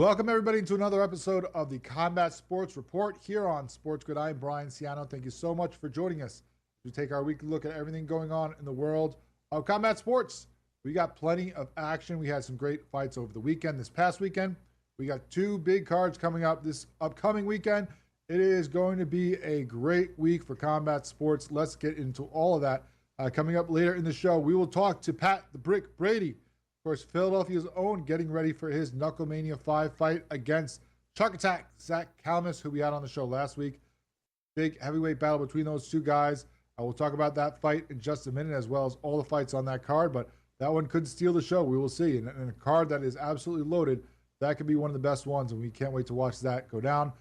Welcome, everybody, to another episode of the Combat Sports Report here on SportsGrid. I'm Brian Ciano. Thank you so much for joining us. We take our weekly look at everything going on in the world of combat sports. We got plenty of action. We had some great fights over the weekend. This past weekend, we got two big cards coming up this upcoming weekend. It is going to be a great week for combat sports. Let's get into all of that. Coming up later in the show, we will talk to Pat the Brick Brady. Of course, Philadelphia's own, getting ready for his Knucklemania 5 fight against Chuck Attack, Zach Kalmus, who we had on the show last week. Big heavyweight battle between those two guys. I will talk about that fight in just a minute, as well as all the fights on that card, but that one could steal the show. We will see. And a card that is absolutely loaded, that could be one of the best ones, and we can't wait to watch that go down.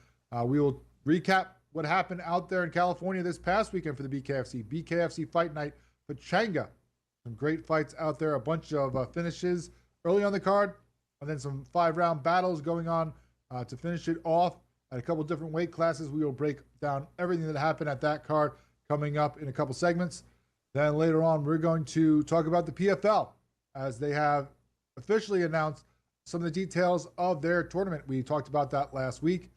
We will recap what happened out there in California this past weekend for the BKFC. BKFC Fight Night, Pachanga. Some great fights out there, a bunch of finishes early on the card, and then some 5-round battles going on to finish it off at a couple different weight classes. We will break down everything that happened at that card coming up in a couple segments. Then later on, we're going to talk about the PFL, as they have officially announced some of the details of their tournament. We talked about that last week,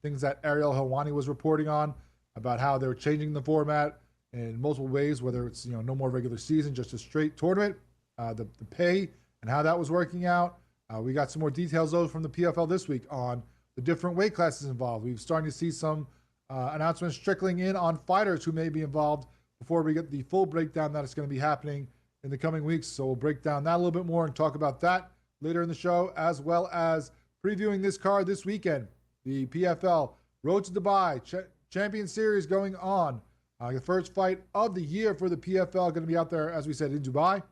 things that Ariel Helwani was reporting on, about how they're changing the format in multiple ways, whether it's no more regular season, just a straight tournament, the pay and how that was working out. We got some more details though from the PFL this week on the different weight classes involved. We've starting to see some announcements trickling in on fighters who may be involved before we get the full breakdown that is going to be happening in the coming weeks. So we'll break down that a little bit more and talk about that later in the show, as well as previewing this card this weekend, the PFL Road to Dubai Champion Series going on. The first fight of the year for the PFL going to be out there, as we said, in Dubai.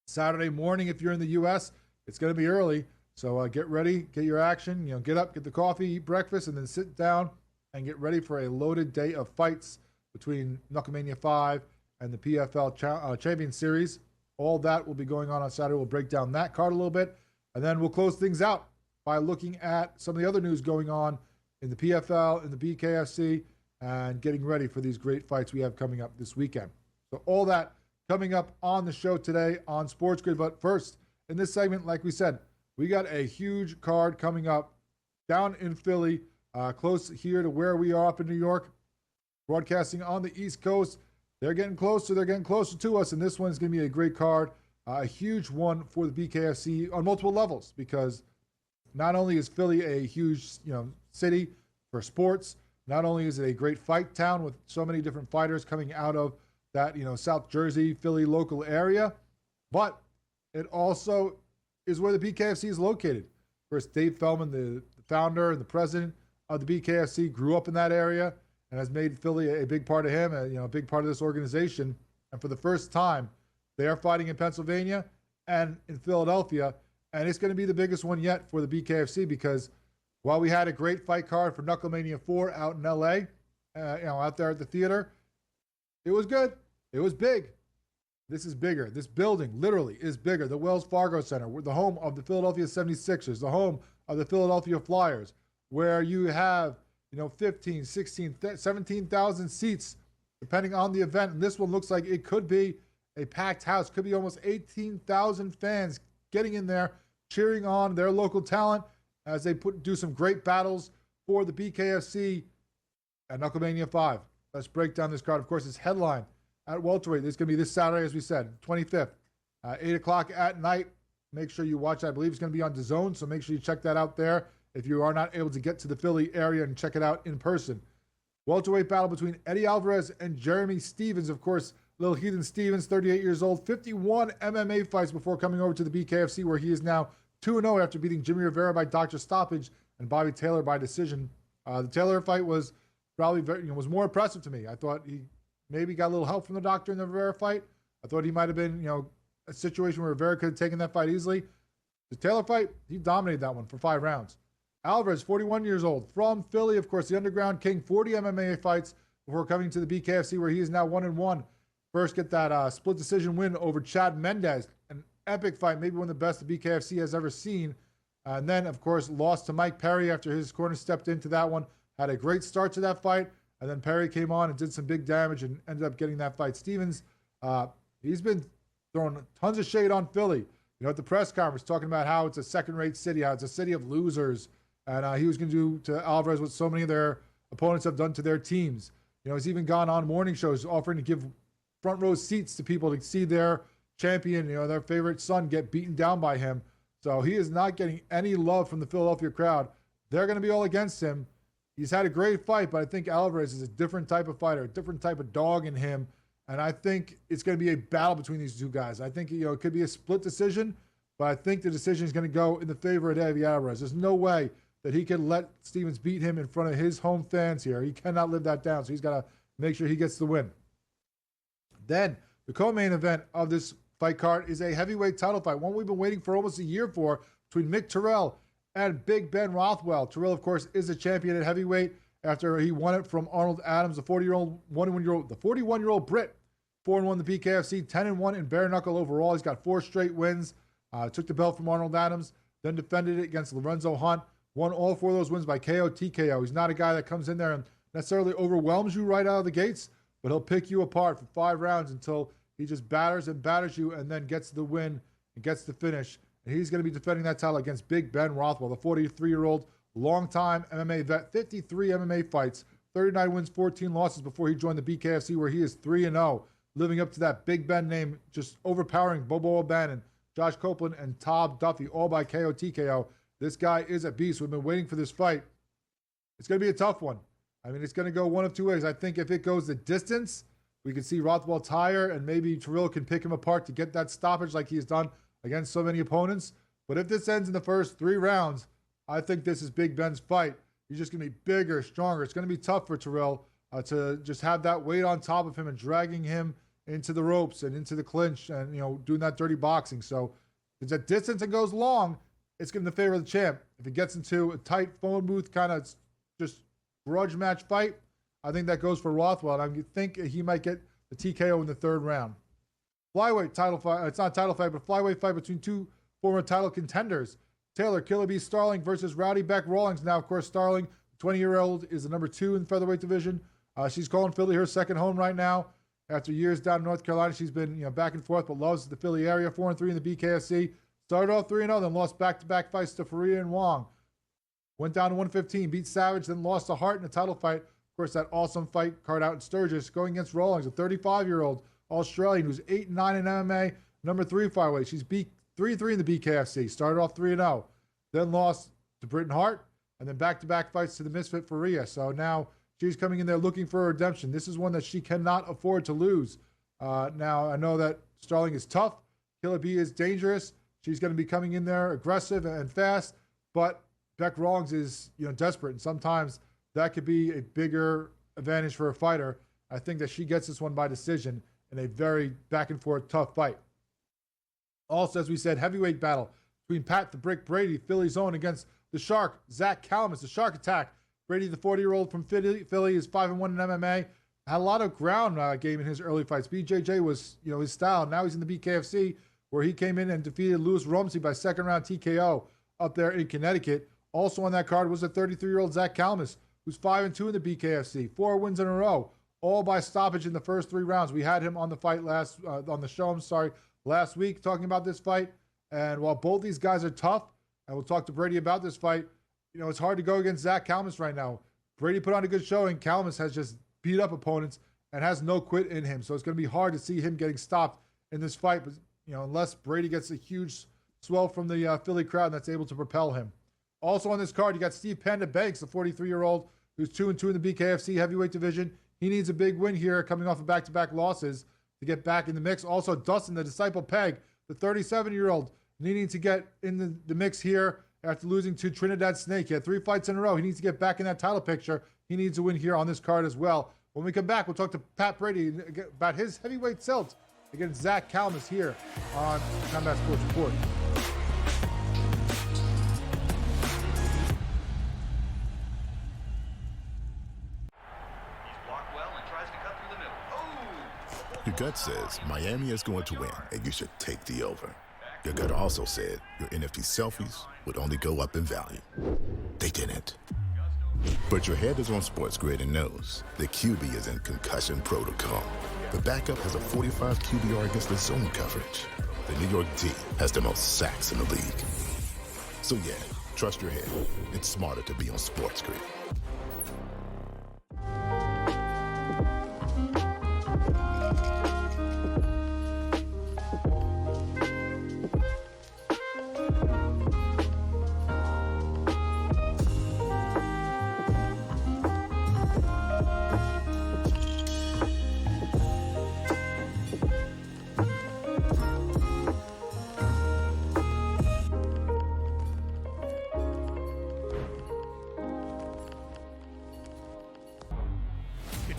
Saturday morning, if you're in the U.S., it's going to be early. So get ready, get your action, get up, get the coffee, eat breakfast, and then sit down and get ready for a loaded day of fights between Knucklemania 5 and the PFL Champion Series. All that will be going on Saturday. We'll break down that card a little bit, and then we'll close things out by looking at some of the other news going on in the PFL and the BKFC, and getting ready for these great fights we have coming up this weekend. So all that coming up on the show today on SportsGrid. But first, in this segment, like we said, we got a huge card coming up down in Philly, close here to where we are up in New York, broadcasting on the East Coast. They're getting closer to us, and this one's going to be a great card, a huge one for the BKFC on multiple levels, because not only is Philly a huge city for sports, not only is it a great fight town with so many different fighters coming out of that, South Jersey, Philly local area, but it also is where the BKFC is located. First, Dave Feldman, the founder and the president of the BKFC, grew up in that area and has made Philly a big part of him, a big part of this organization. And for the first time, they are fighting in Pennsylvania and in Philadelphia, and it's going to be the biggest one yet for the BKFC, because while we had a great fight card for Knucklemania 4 out in LA, out there at the theater, it was good. It was big. This is bigger. This building literally is bigger. The Wells Fargo Center, the home of the Philadelphia 76ers, the home of the Philadelphia Flyers, where you have, 15, 16, 17,000 seats, depending on the event. And this one looks like it could be a packed house. Could be almost 18,000 fans getting in there, cheering on their local talent as they do some great battles for the BKFC at Knucklemania 5. Let's break down this card. Of course, it's headline at welterweight. This is going to be this Saturday, as we said, 25th, 8 o'clock at night. Make sure you watch. I believe it's going to be on DAZN, so make sure you check that out there if you are not able to get to the Philly area and check it out in person. Welterweight battle between Eddie Alvarez and Jeremy Stevens. Of course, Little Heathen Stevens, 38 years old, 51 MMA fights before coming over to the BKFC, where he is now 2-0 after beating Jimmy Rivera by doctor stoppage and Bobby Taylor by decision. The Taylor fight was probably was more impressive to me. I thought he maybe got a little help from the doctor in the Rivera fight. I thought he might have been, a situation where Rivera could have taken that fight easily. The Taylor fight, he dominated that one for 5 rounds. Alvarez, 41 years old, from Philly, of course, the Underground King, 40 MMA fights before coming to the BKFC, where he is now 1-1. First, get that split decision win over Chad Mendez, an epic fight, maybe one of the best the BKFC has ever seen. And then, of course, lost to Mike Perry after his corner stepped into that one. Had a great start to that fight, and then Perry came on and did some big damage and ended up getting that fight. Stevens, he's been throwing tons of shade on Philly. at the press conference talking about how it's a second-rate city, how it's a city of losers, and he was going to do to Alvarez what so many of their opponents have done to their teams. He's even gone on morning shows offering to give front row seats to people to see their champion, their favorite son get beaten down by him. So he is not getting any love from the Philadelphia crowd. They're going to be all against him. He's had a great fight, but I think Alvarez is a different type of fighter, a different type of dog in him. And I think it's going to be a battle between these two guys. I think, it could be a split decision, but I think the decision is going to go in the favor of Eddie Alvarez. There's no way that he can let Stephens beat him in front of his home fans here. He cannot live that down, so he's got to make sure he gets the win. Then, the co-main event of this fight card is a heavyweight title fight, one we've been waiting for almost a year for, between Mick Terrell and Big Ben Rothwell. Terrell, of course, is a champion at heavyweight after he won it from Arnold Adams, the 41-year-old Brit. 4-1 in the BKFC, 10-1 in bare knuckle overall. He's got 4 straight wins. Took the belt from Arnold Adams, then defended it against Lorenzo Hunt. Won all 4 of those wins by KO, TKO. He's not a guy that comes in there and necessarily overwhelms you right out of the gates, but he'll pick you apart for 5 rounds until he just batters and batters you and then gets the win and gets the finish. And he's going to be defending that title against Big Ben Rothwell, the 43-year-old longtime MMA vet, 53 MMA fights, 39 wins, 14 losses before he joined the BKFC, where he is 3-0, living up to that Big Ben name, just overpowering Bobo O'Bannon, Josh Copeland, and Todd Duffy, all by KO, TKO. This guy is a beast. We've been waiting for this fight. It's going to be a tough one. I mean, it's going to go one of two ways. I think if it goes the distance, we can see Rothwell tire, and maybe Terrell can pick him apart to get that stoppage like he's done against so many opponents. But if this ends in the first 3 rounds, I think this is Big Ben's fight. He's just going to be bigger, stronger. It's going to be tough for Terrell to just have that weight on top of him and dragging him into the ropes and into the clinch and, doing that dirty boxing. So if it's a distance and goes long, it's going to favor the champ. If it gets into a tight phone booth kind of just grudge match fight, I think that goes for Rothwell. And I think he might get the TKO in the 3rd round. Flyweight title fight. It's not a title fight, but flyweight fight between 2 former title contenders. Taylor Killer B. Starling versus Rowdy Beck Rawlings. Now, of course, Starling, 20-year-old, is the number 2 in the featherweight division. She's calling Philly her second home right now. After years down in North Carolina, she's been back and forth, but loves the Philly area. 4-3 in the BKFC. Started off 3-0, then lost back-to-back fights to Faria and Wong. Went down to 115, beat Savage, then lost to Hart in a title fight. Of course, that awesome fight card out in Sturgis, going against Rawlings, a 35-year-old Australian who's 8-9 in MMA, number 3 flyweight. She's beat 3-3 in the BKFC. Started off 3-0, then lost to Britton Hart, and then back-to-back fights to the misfit Faria. So now she's coming in there looking for a redemption. This is one that she cannot afford to lose. Now, I know that Starling is tough. Killer B is dangerous. She's going to be coming in there aggressive and fast, but Beck Rawlings is, desperate, and sometimes that could be a bigger advantage for a fighter. I think that she gets this one by decision in a very back-and-forth tough fight. Also, as we said, heavyweight battle between Pat the Brick Brady, Philly's own, against the Shark, Zach Calamus, the Shark Attack. Brady, the 40-year-old from Philly, is 5-1 in MMA. Had a lot of ground game in his early fights. BJJ was, his style. Now he's in the BKFC, where he came in and defeated Louis Rumsey by 2nd round TKO up there in Connecticut. Also on that card was a 33-year-old Zach Calamus, who's 5-2 in the BKFC, 4 wins in a row, all by stoppage in the first 3 rounds. We had him on the show last week talking about this fight. And while both these guys are tough, and we'll talk to Brady about this fight, it's hard to go against Zach Calamus right now. Brady put on a good showing. Calamus has just beat up opponents and has no quit in him. So it's going to be hard to see him getting stopped in this fight, but unless Brady gets a huge swell from the Philly crowd that's able to propel him. Also on this card, you got Steve Panda Banks, the 43-year-old who's 2-2 in the BKFC heavyweight division. He needs a big win here, coming off of back-to-back losses to get back in the mix. Also, Dustin, the Disciple Peg, the 37-year-old, needing to get in the mix here after losing to Trinidad Snake. He had 3 fights in a row. He needs to get back in that title picture. He needs a win here on this card as well. When we come back, we'll talk to Pat Brady about his heavyweight tilt against Zach Calamus here on Combat Sports Report. Your gut says Miami is going to win, and you should take the over. Your gut also said your NFT selfies would only go up in value. They didn't. But your head is on SportsGrid and knows the QB is in concussion protocol. The backup has a 45 QBR against the zone coverage. the New York D has the most sacks in the league. So yeah, trust your head. It's smarter to be on SportsGrid.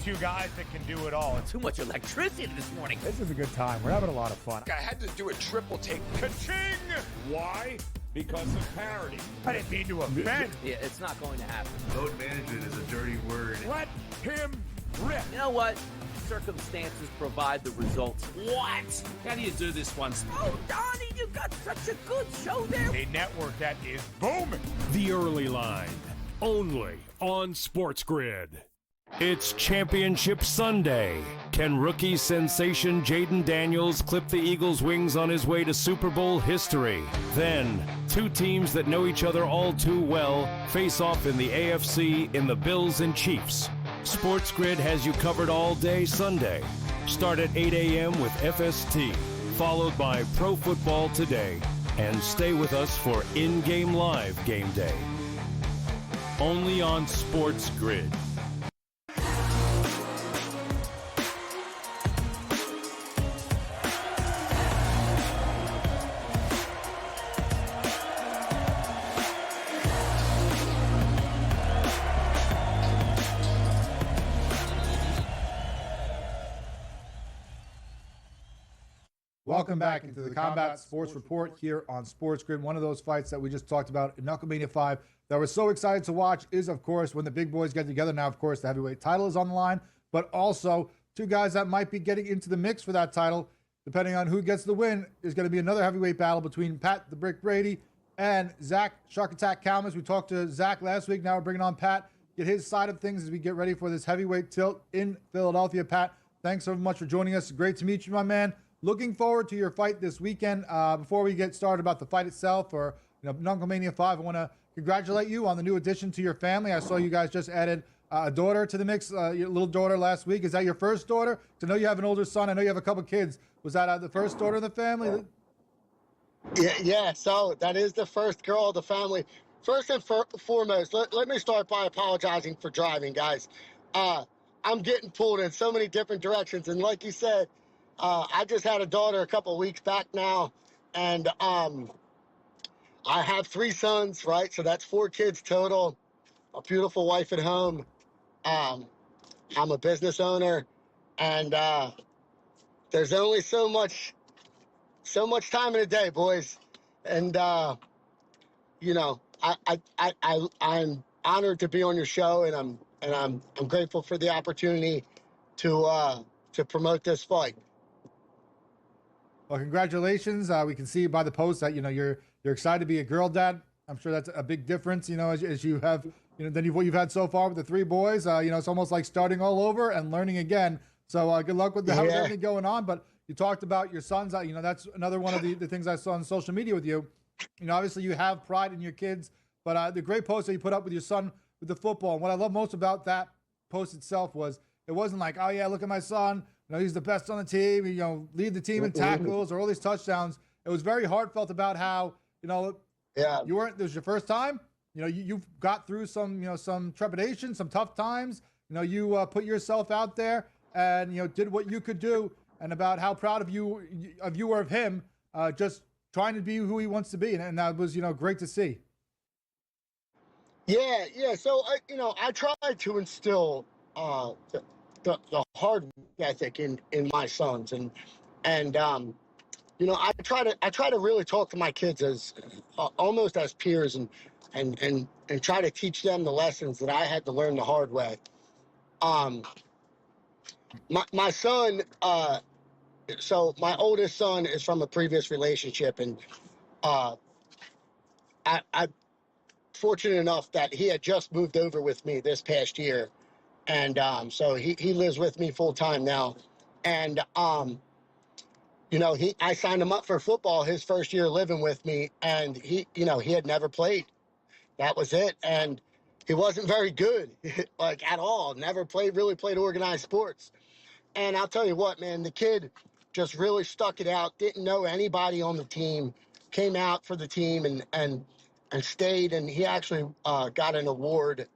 Two guys that can do it all. Too much electricity this morning. This is a good time. We're having a lot of fun. I had to do a triple take. Ka-ching! Why? Because of parity. I didn't mean to offend. Yeah, it's not going to happen. Load management is a dirty word. Let him rip. You know what? Circumstances provide the results. What? How do you do this one? Oh, Donnie, you got such a good show there. A network that is booming. The Early Line, only on SportsGrid. It's Championship Sunday. Can rookie sensation Jaden Daniels clip the Eagles' wings on his way to Super Bowl history? Then, two teams that know each other all too well face off in the AFC in the Bills and Chiefs. SportsGrid has you covered all day Sunday. Start at 8 a.m. with FST, followed by Pro Football Today, and stay with us for in-game live game day. Only on SportsGrid. Welcome back into the Combat Sports Report here on SportsGrid. One of those fights that we just talked about in Knucklemania 5 that we're so excited to watch is, of course, when the big boys get together. Now, of course, the heavyweight title is on the line, but also two guys that might be getting into the mix for that title, depending on who gets the win, is going to be another heavyweight battle between Pat the Brick Brady and Zach Shark Attack Kalmus. We talked to Zach last week. Now we're bringing on Pat, get his side of things as we get ready for this heavyweight tilt in Philadelphia. Pat, thanks so much for joining us. Great to meet you, my man. Looking forward to your fight this weekend. Before we get started about the fight itself or Knucklemania 5, I want to congratulate you on the new addition to your family. I saw you guys just added a daughter to the mix, your little daughter last week. Is that your first daughter? I know you have an older son. I know you have a couple kids. Was that the first daughter in the family? Yeah, so that is the first girl of the family. First and foremost, let me start by apologizing for driving, guys. I'm getting pulled in so many different directions. And like you said, I just had a daughter a couple of weeks back now, and I have 3 sons, right? So that's 4 kids total, a beautiful wife at home. I'm a business owner, and there's only so much time in a day, boys. And I'm honored to be on your show, and I'm grateful for the opportunity to promote this fight. Well, congratulations. We can see by the post that you're excited to be a girl dad. I'm sure that's a big difference, as you have than what you've had so far with the 3 boys. It's almost like starting all over and learning again. So good luck with how's everything going on. But you talked about your sons. That's another one of the things I saw on social media with you. Obviously you have pride in your kids, but the great post that you put up with your son with the football. And what I love most about that post itself was it wasn't like, oh yeah, look at my son. He's the best on the team. Lead the team in tackles or all these touchdowns. It was very heartfelt about how you weren't. This was your first time. You've got through some trepidation, some tough times. You put yourself out there and did what you could do, and about how proud of you were of him, just trying to be who he wants to be, and that was great to see. Yeah. So I tried to instill the hard work ethic in my sons, and I try to really talk to my kids as almost as peers, and try to teach them the lessons that I had to learn the hard way. My son, so my oldest son is from a previous relationship, and I'm fortunate enough that he had just moved over with me this past year. And so he lives with me full time now. And I signed him up for football his first year living with me, and he had never played. That was it. And he wasn't very good, like at all. Never really played organized sports. And I'll tell you what, man, the kid just really stuck it out. Didn't know anybody on the team. Came out for the team and stayed. And he actually got an award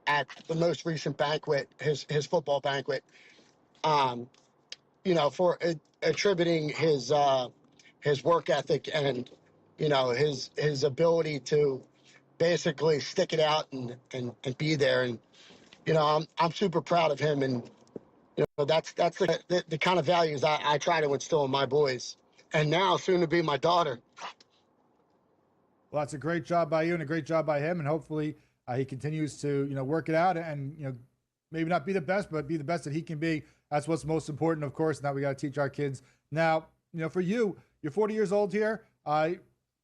at the most recent banquet, his football banquet. For attributing his work ethic and his ability to basically stick it out and be there. And I'm super proud of him, and that's the kind of values I try to instill in my boys, and now soon to be my daughter. Well, that's a great job by you and a great job by him, and hopefully he continues to work it out and maybe not be the best, but be the best that he can be. That's what's most important, of course, and that we got to teach our kids. Now, for you, you're 40 years old here. By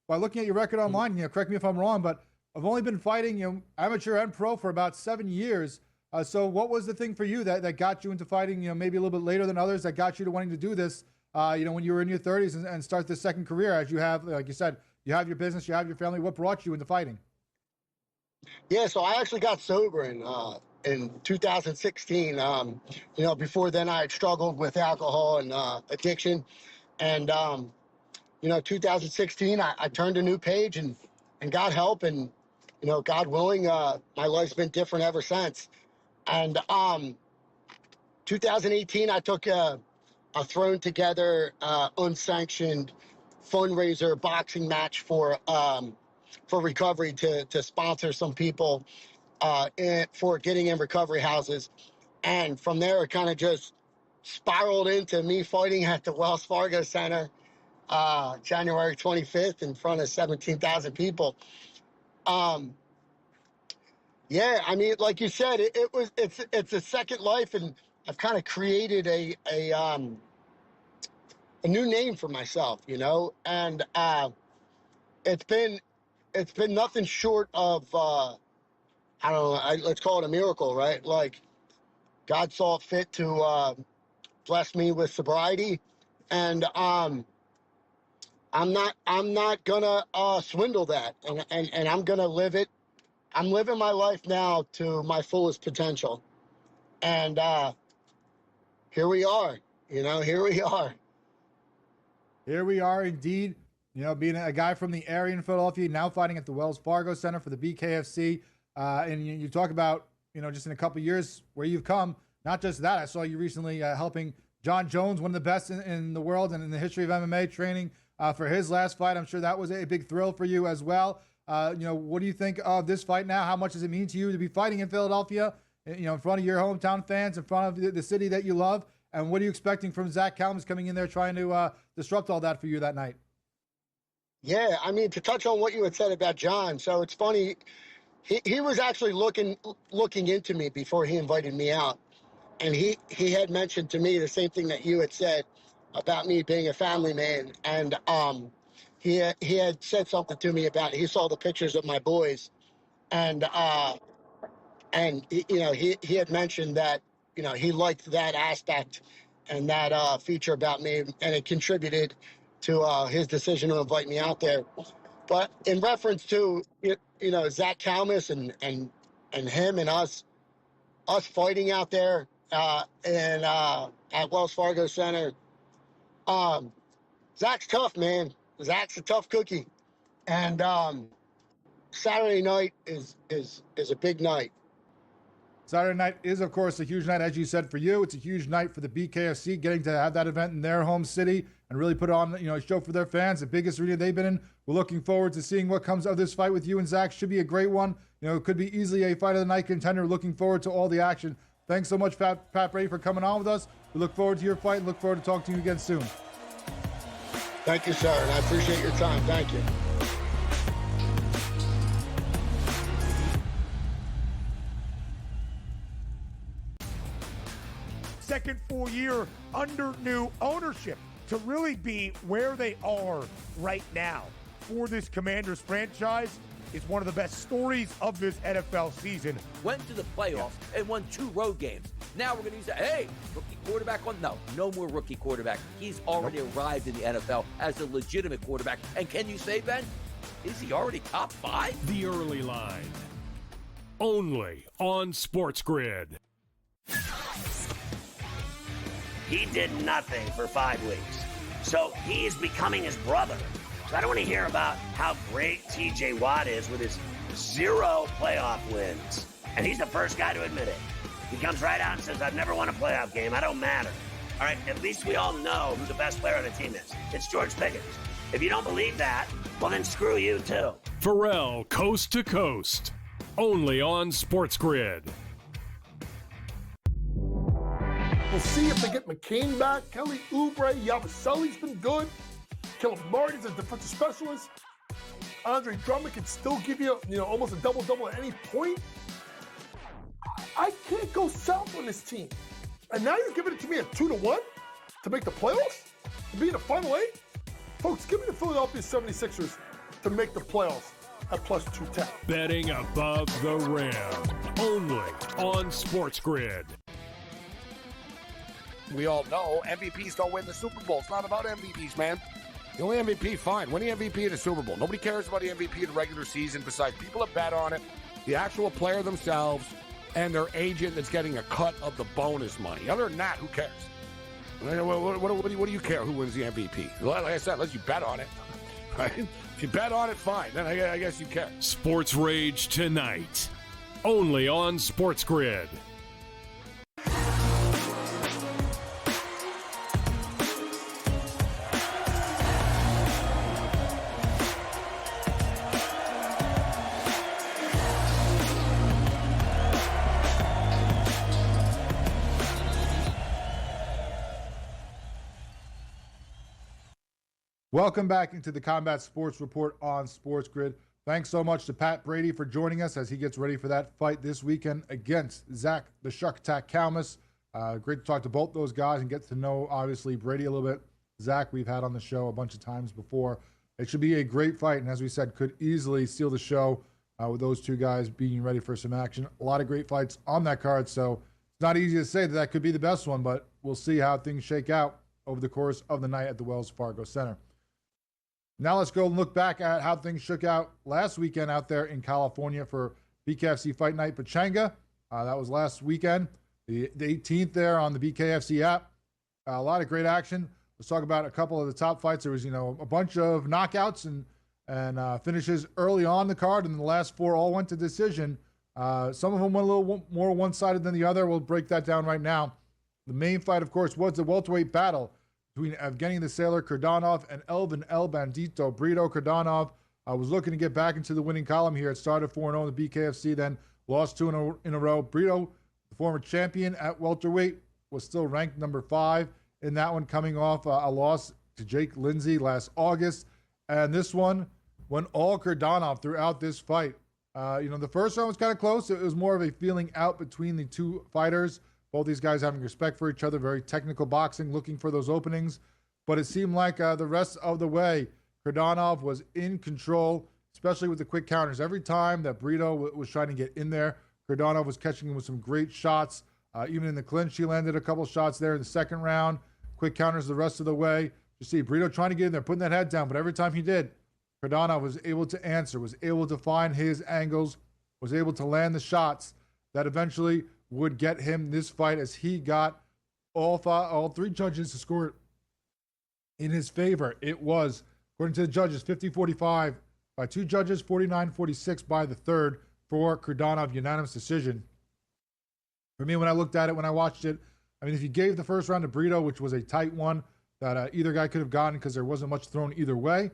looking at your record online, correct me if I'm wrong, but I've only been fighting, amateur and pro for about 7 years. So what was the thing for you that got you into fighting, maybe a little bit later than others, that got you to wanting to do this, when you were in your 30s and start this second career, as you have, like you said, you have your business, you have your family. What brought you into fighting? Yeah, so I actually got sober in 2016. Before then I had struggled with alcohol and addiction. And, 2016, I turned a new page and got help. And, God willing, my life's been different ever since. And 2018, I took a thrown together, unsanctioned fundraiser boxing match for recovery to sponsor some people for getting in recovery houses. And from there, it kind of just spiraled into me fighting at the Wells Fargo Center January 25th in front of 17,000 people. Yeah, I mean, like you said, it's a second life, and I've kind of created a new name for myself, and it's been nothing short of I don't know, let's call it a miracle, right? Like God saw fit to bless me with sobriety, and I'm not gonna swindle that, and I'm gonna live it. I'm living my life now to my fullest potential. And here we are, here we are. Here we are indeed, being a guy from the area in Philadelphia, now fighting at the Wells Fargo Center for the BKFC. And you talk about, just in a couple of years where you've come. Not just that, I saw you recently helping John Jones, one of the best in the world and in the history of MMA, training for his last fight. I'm sure that was a big thrill for you as well. What do you think of this fight now? How much does it mean to you to be fighting in Philadelphia, in front of your hometown fans, in front of the city that you love? And what are you expecting from Zach Calmus coming in there trying to disrupt all that for you that night? Yeah, I mean, to touch on what you had said about John, so it's funny, he was actually looking into me before he invited me out. And he had mentioned to me the same thing that you had said about me being a family man. And he had said something to me about it. He saw the pictures of my boys, and he had mentioned that he liked that aspect and that feature about me, and it contributed to his decision to invite me out there. But in reference to Zach Calmus and him and us fighting out there at Wells Fargo Center, Zach's tough, man. Zach's a tough cookie, and Saturday night is a big night. Saturday night is, of course, a huge night, as you said, for you. It's a huge night for the BKFC, getting to have that event in their home city and really put on, a show for their fans, the biggest arena they've been in. We're looking forward to seeing what comes of this fight with you and Zach. Should be a great one. It could be easily a fight of the night contender. Looking forward to all the action. Thanks so much, Pat Brady, for coming on with us. We look forward to your fight and look forward to talking to you again soon. Thank you, sir, and I appreciate your time. Thank you. Second full year under new ownership to really be where they are right now for this Commanders franchise is one of the best stories of this NFL season. Went to the playoffs and won 2 road games. Now we're going to use that. Hey, rookie quarterback on. No more rookie quarterback. He's already arrived in the NFL as a legitimate quarterback. And can you say, Ben, is he already top 5? The Early Line. Only on SportsGrid. He did nothing for 5 weeks. So he is becoming his brother. So I don't want to hear about how great TJ Watt is with his 0 playoff wins. And he's the first guy to admit it. He comes right out and says, I've never won a playoff game. I don't matter. All right, at least we all know who the best player on the team is. It's George Pickens. If you don't believe that, well, then screw you, too. Pharrell, Coast to Coast. Only on SportsGrid. We'll see if they get McCain back. Kelly Oubre, Yabusele's been good. Caleb Martin's a defensive specialist. Andre Drummond can still give you, almost a double-double at any point. I can't go south on this team. And now you're giving it to me at 2-1 to make the playoffs? To be in the Final 8? Folks, give me the Philadelphia 76ers to make the playoffs at plus 210. Betting above the rim. Only on SportsGrid. We all know MVPs don't win the Super Bowl. It's not about MVPs, man. The only MVP, fine. Win the MVP in the Super Bowl. Nobody cares about the MVP in the regular season besides people that bet on it, the actual player themselves, and their agent that's getting a cut of the bonus money. Other than that, who cares? What do you care who wins the MVP? Like I said, unless you bet on it. Right? If you bet on it, fine. Then I guess you care. Sports Rage tonight. Only on SportsGrid. Welcome back into the Combat Sports Report on SportsGrid. Thanks so much to Pat Brady for joining us as he gets ready for that fight this weekend against Zach the Shuck Attack Kalmus. Great to talk to both those guys and get to know, obviously, Brady a little bit. Zach, we've had on the show a bunch of times before. It should be a great fight, and as we said, could easily steal the show with those two guys being ready for some action. A lot of great fights on that card, so it's not easy to say that could be the best one, but we'll see how things shake out over the course of the night at the Wells Fargo Center. Now let's go and look back at how things shook out last weekend out there in California for BKFC Fight Night Pachanga. That was last weekend, the 18th there on the BKFC app. A lot of great action. Let's talk about a couple of the top fights. There was, a bunch of knockouts and finishes early on the card, and the last 4 all went to decision. Some of them went a little more one-sided than the other. We'll break that down right now. The main fight, of course, was the welterweight battle between Evgeny the Sailor Kurdanov and Elvin El Bandito Brito. Kurdanov was looking to get back into the winning column here. It started 4-0 in the BKFC, then lost 2 in a row. Brito, the former champion at welterweight, was still ranked number 5 in that one, coming off a loss to Jake Lindsay last August. And this one went all Kurdanov throughout this fight. The first round was kind of close. It was more of a feeling out between the two fighters. Both these guys having respect for each other, very technical boxing, looking for those openings. But it seemed like the rest of the way, Kurdanov was in control, especially with the quick counters. Every time that Brito was trying to get in there, Kurdanov was catching him with some great shots. Even in the clinch, he landed a couple shots there in the second round. Quick counters the rest of the way. You see Brito trying to get in there, putting that head down. But every time he did, Kurdanov was able to answer, was able to find his angles, was able to land the shots that eventually would get him this fight, as he got all 3 judges to score in his favor. It was, according to the judges, 50-45 by 2 judges, 49-46 by the third for Kurdanov, unanimous decision. For me, when I looked at it, when I watched it, if you gave the first round to Brito, which was a tight one that either guy could have gotten because there wasn't much thrown either way,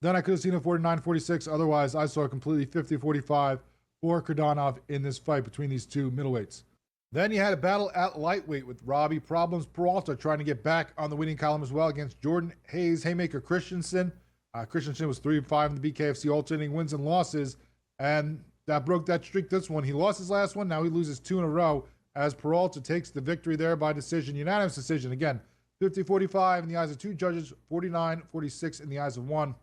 then I could have seen a 49-46. Otherwise, I saw a completely 50-45 for Kurdanov in this fight between these two middleweights. Then you had a battle at lightweight with Robbie Problems Peralta trying to get back on the winning column as well against Jordan Hayes Haymaker Christensen. Christensen was 3-5 in the BKFC, alternating wins and losses, and that broke that streak this one. He lost his last one. Now he loses 2 in a row as Peralta takes the victory there by decision, unanimous decision. Again, 50-45 in the eyes of 2 judges, 49-46 in the eyes of 1.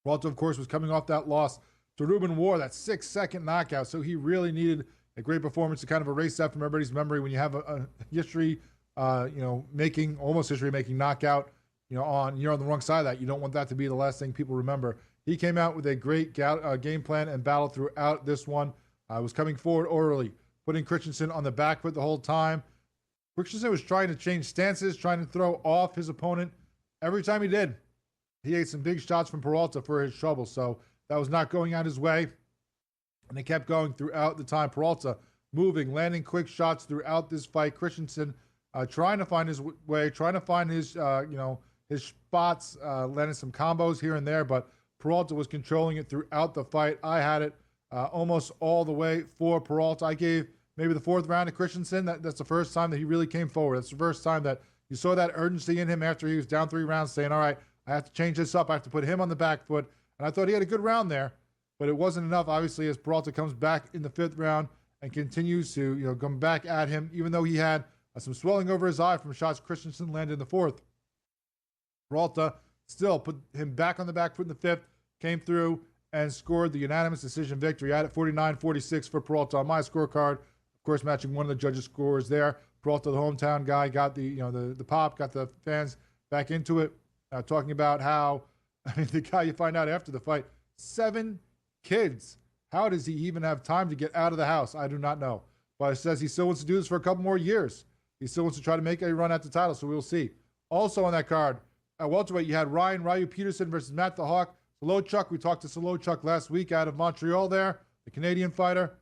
Peralta, of course, was coming off that loss to Ruben War, that 6-second knockout, so he really needed a great performance to kind of erase that from everybody's memory when you have a history, almost history-making knockout, you're on the wrong side of that. You don't want that to be the last thing people remember. He came out with a great game plan and battle throughout this one. Was coming forward early, putting Christensen on the back foot the whole time. Christensen was trying to change stances, trying to throw off his opponent. Every time he did, he ate some big shots from Peralta for his trouble. So that was not going out his way. And they kept going throughout the time. Peralta moving, landing quick shots throughout this fight. Christensen trying to find his way, trying to find his, his spots, landing some combos here and there. But Peralta was controlling it throughout the fight. I had it almost all the way for Peralta. I gave maybe the fourth round to Christensen. That's the first time that he really came forward. That's the first time that you saw that urgency in him after he was down 3 rounds, saying, all right, I have to change this up. I have to put him on the back foot. And I thought he had a good round there, but it wasn't enough, obviously, as Peralta comes back in the 5th round and continues to come back at him, even though he had some swelling over his eye from shots Christensen landed in the 4th. Peralta still put him back on the back foot in the 5th, came through and scored the unanimous decision victory. I had it 49-46 for Peralta on my scorecard. Of course, matching one of the judges' scores there. Peralta, the hometown guy, got the pop, got the fans back into it, talking about how, the guy you find out after the fight, 7 kids. How does he even have time to get out of the house? I do not know. But it says he still wants to do this for a couple more years. He still wants to try to make a run at the title, so we'll see. Also on that card, at welterweight, you had Ryu Peterson versus Matt the Hawk Solochuk. We talked to Solochuk last week out of Montreal there, the Canadian fighter.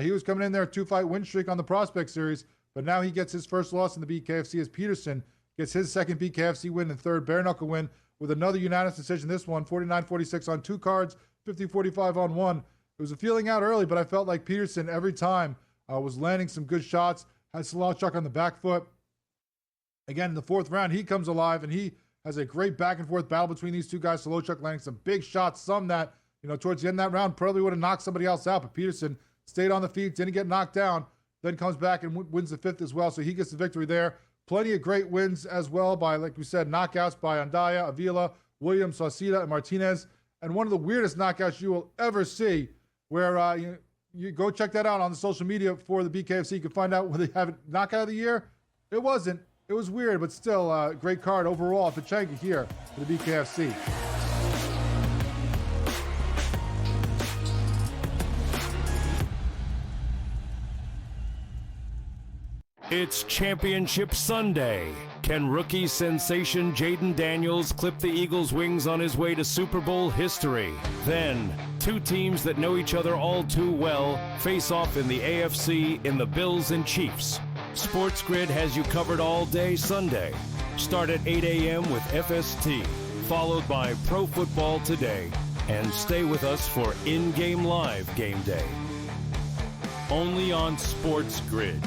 He was coming in there, 2-fight win streak on the Prospect Series, but now he gets his first loss in the BKFC as Peterson gets his second BKFC win and third bare knuckle win with another unanimous decision. This one, 49-46 on 2 cards, 50-45 on 1. It was a feeling out early, but I felt like Peterson every time was landing some good shots, had Solochuk on the back foot. Again, in the 4th round, he comes alive, and he has a great back-and-forth battle between these two guys. Solochuk landing some big shots, some that, towards the end of that round probably would have knocked somebody else out, but Peterson stayed on the feet, didn't get knocked down, then comes back and wins the 5th as well, so he gets the victory there. Plenty of great wins as well by, like we said, knockouts by Andaya, Avila, Williams, Sauceda, and Martinez. And one of the weirdest knockouts you will ever see, where you go check that out on the social media for the BKFC. You can find out whether they have it knockout of the year. It wasn't. It was weird, but still a great card overall. Pachenko here for the BKFC. It's Championship Sunday. Can rookie sensation Jaden Daniels clip the Eagles' wings on his way to Super Bowl history? Then, 2 teams that know each other all too well face off in the AFC in the Bills and Chiefs. SportsGrid has you covered all day Sunday. Start at 8 a.m. with FST, followed by Pro Football Today, and stay with us for in-game live game day. Only on SportsGrid.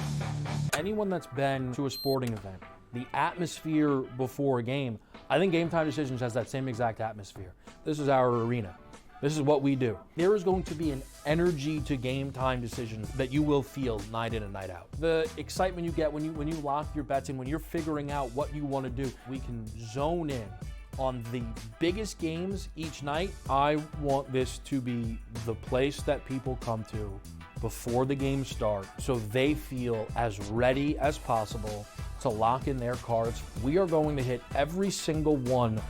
Anyone that's been to a sporting event, the atmosphere before a game, I think Game Time Decisions has that same exact atmosphere. This is our arena. This is what we do. There is going to be an energy to Game Time Decisions that you will feel night in and night out. The excitement you get when you lock your bets in, when you're figuring out what you want to do, we can zone in on the biggest games each night. I want this to be the place that people come to before the games start so they feel as ready as possible to lock in their cards. We are going to hit every single one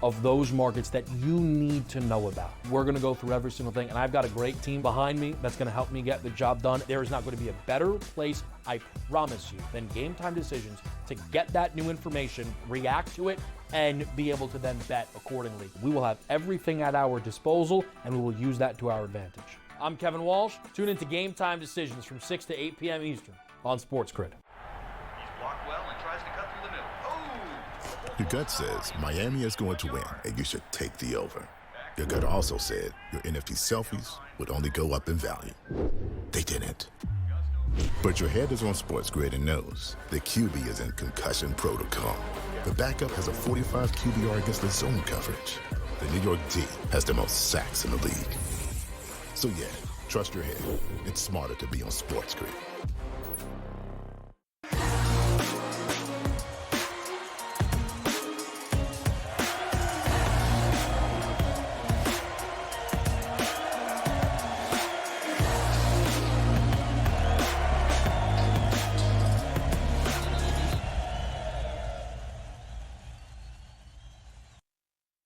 of those markets that you need to know about. We're gonna go through every single thing, and I've got a great team behind me that's gonna help me get the job done. There is not gonna be a better place, I promise you, than Game Time Decisions to get that new information, react to it, and be able to then bet accordingly. We will have everything at our disposal, and we will use that to our advantage. I'm Kevin Walsh. Tune into Game Time Decisions from 6 to 8 p.m. Eastern on SportsGrid. Your gut says Miami is going to win, and you should take the over. Your gut also said your NFT selfies would only go up in value. They didn't. But your head is on SportsGrid and knows the QB is in concussion protocol. The backup has a 45 QBR against the zone coverage. The New York D has the most sacks in the league. So yeah, trust your head. It's smarter to be on SportsGrid.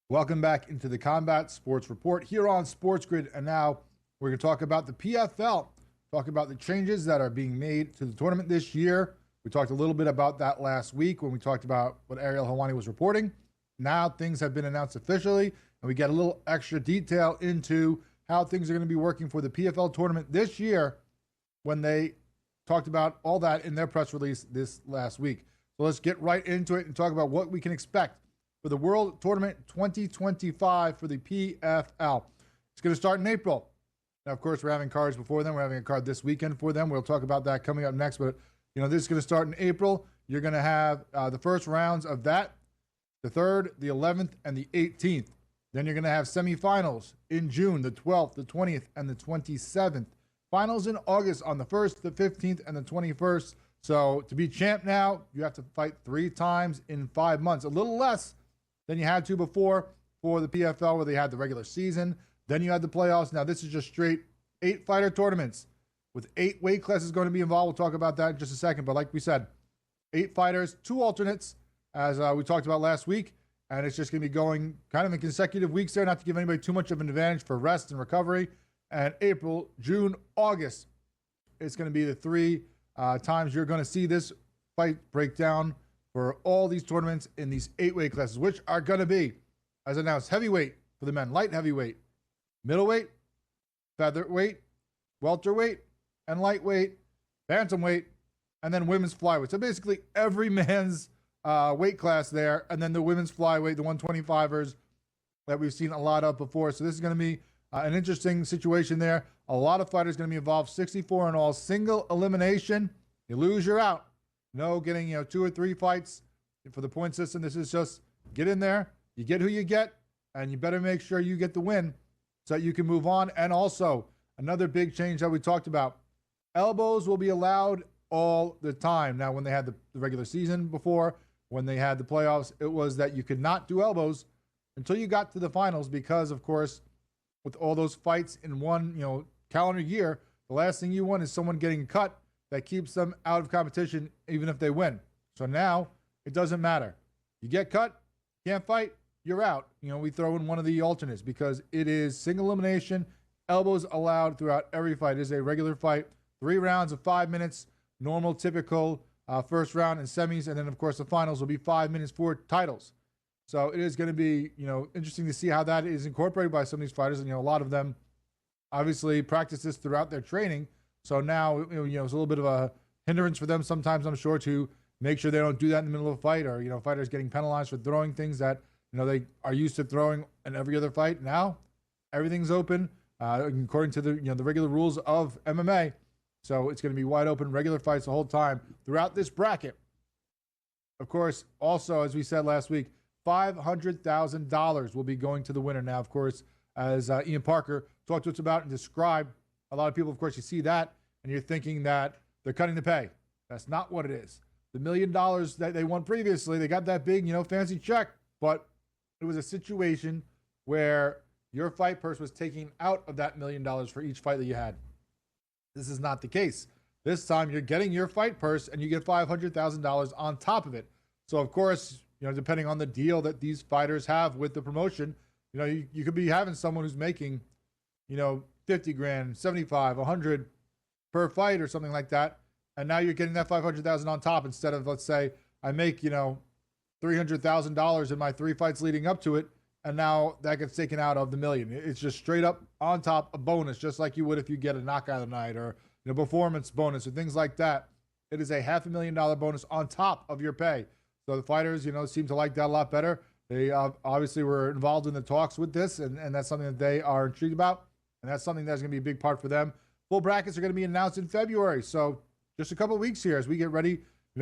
Welcome back into the Combat Sports Report here on SportsGrid. And now we're going to talk about the PFL, talk about the changes that are being made to the tournament this year. We talked a little bit about that last week when we talked about what Ariel Helwani was reporting. Now things have been announced officially, and we get a little extra detail into how things are going to be working for the PFL tournament this year when they talked about all that in their press release this last week. So let's get right into it and talk about what we can expect for the World Tournament 2025 for the PFL. It's going to start in April. Now, of course, we're having cards before then. We're having a card this weekend for them. We'll talk about that coming up next. But, this is going to start in April. You're going to have the first rounds of that, the 3rd, the 11th, and the 18th. Then you're going to have semifinals in June, the 12th, the 20th, and the 27th. Finals in August on the 1st, the 15th, and the 21st. So to be champ now, you have to fight 3 times in 5 months. A little less than you had to before for the PFL, where they had the regular season. Then you had the playoffs. Now this is just straight 8-fighter tournaments with 8 weight classes going to be involved. We'll talk about that in just a second. But like we said, 8 fighters, 2 alternates, as we talked about last week. And it's just going to be going kind of in consecutive weeks there, not to give anybody too much of an advantage for rest and recovery. And April, June, August, it's going to be the 3 times you're going to see this fight breakdown for all these tournaments in these 8 weight classes, which are going to be, as announced, heavyweight for the men, light heavyweight, middleweight, featherweight, welterweight, and lightweight, bantamweight, and then women's flyweight. So basically every man's weight class there, and then the women's flyweight, the 125ers that we've seen a lot of before. So this is going to be an interesting situation there. A lot of fighters going to be involved, 64 in all, single elimination. You lose, you're out. No getting 2 or 3 fights for the point system. This is just get in there, you get who you get, and you better make sure you get the win so that you can move on. And also, another big change that we talked about, elbows will be allowed all the time. Now, when they had the regular season before, when they had the playoffs, it was that you could not do elbows until you got to the finals because, of course, with all those fights in one calendar year, the last thing you want is someone getting cut that keeps them out of competition even if they win. So now it doesn't matter. You get cut, can't fight, you're out. We throw in one of the alternates because it is single elimination, elbows allowed throughout every fight. It is a regular fight, 3 rounds of 5 minutes, normal, typical first round and semis, and then, of course, the finals will be 5 minutes for titles. So it is going to be, interesting to see how that is incorporated by some of these fighters. And, a lot of them obviously practice this throughout their training. So now, it's a little bit of a hindrance for them sometimes, I'm sure, to make sure they don't do that in the middle of a fight or, fighters getting penalized for throwing things that, they are used to throwing in every other fight. Now, everything's open according to the regular rules of MMA. So it's going to be wide open, regular fights the whole time throughout this bracket. Of course, also, as we said last week, $500,000 will be going to the winner. Now, of course, as Ian Parker talked to us about and described, a lot of people, of course, you see that, and you're thinking that they're cutting the pay. That's not what it is. The $1 million that they won previously, they got that big, fancy check, but it was a situation where your fight purse was taking out of that $1 million for each fight that you had. This is not the case. This time, you're getting your fight purse, and you get $500,000 on top of it. So, of course, depending on the deal that these fighters have with the promotion, you could be having someone who's making, 50 grand, 75, 100 per fight or something like that. And now you're getting that 500,000 on top instead of, let's say, I make, $300,000 in my 3 fights leading up to it. And now that gets taken out of the $1 million. It's just straight up on top, a bonus, just like you would if you get a knockout of the night or performance bonus or things like that. It is a $500,000 bonus on top of your pay. So the fighters, seem to like that a lot better. They obviously were involved in the talks with this, and that's something that they are intrigued about. And that's something that's going to be a big part for them. Full brackets are going to be announced in February. So just a couple of weeks here as we get ready,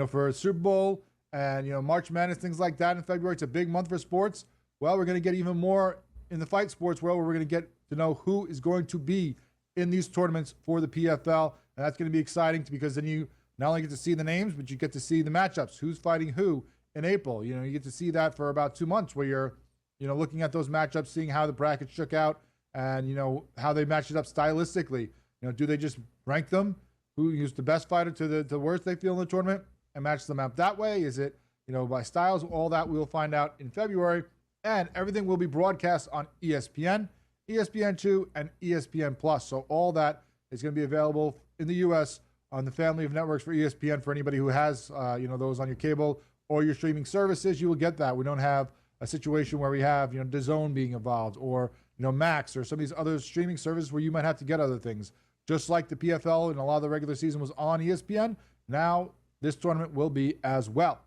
for Super Bowl and, March Madness, things like that in February. It's a big month for sports. Well, we're going to get even more in the fight sports world where we're going to get to know who is going to be in these tournaments for the PFL. And that's going to be exciting because then you not only get to see the names, but you get to see the matchups, who's fighting who in April. You get to see that for about 2 months where you're, looking at those matchups, seeing how the bracket shook out and, how they match it up stylistically. Do they just rank them? Who is the best fighter to the worst they feel in the tournament and match them up that way? Is it, by styles? All that we'll find out in February. And everything will be broadcast on ESPN, ESPN2, and ESPN+. So all that is going to be available in the U.S. on the family of networks for ESPN. For anybody who has, those on your cable or your streaming services, you will get that. We don't have a situation where we have, DAZN being involved, or, Max, or some of these other streaming services where you might have to get other things. Just like the PFL and a lot of the regular season was on ESPN, now this tournament will be as well.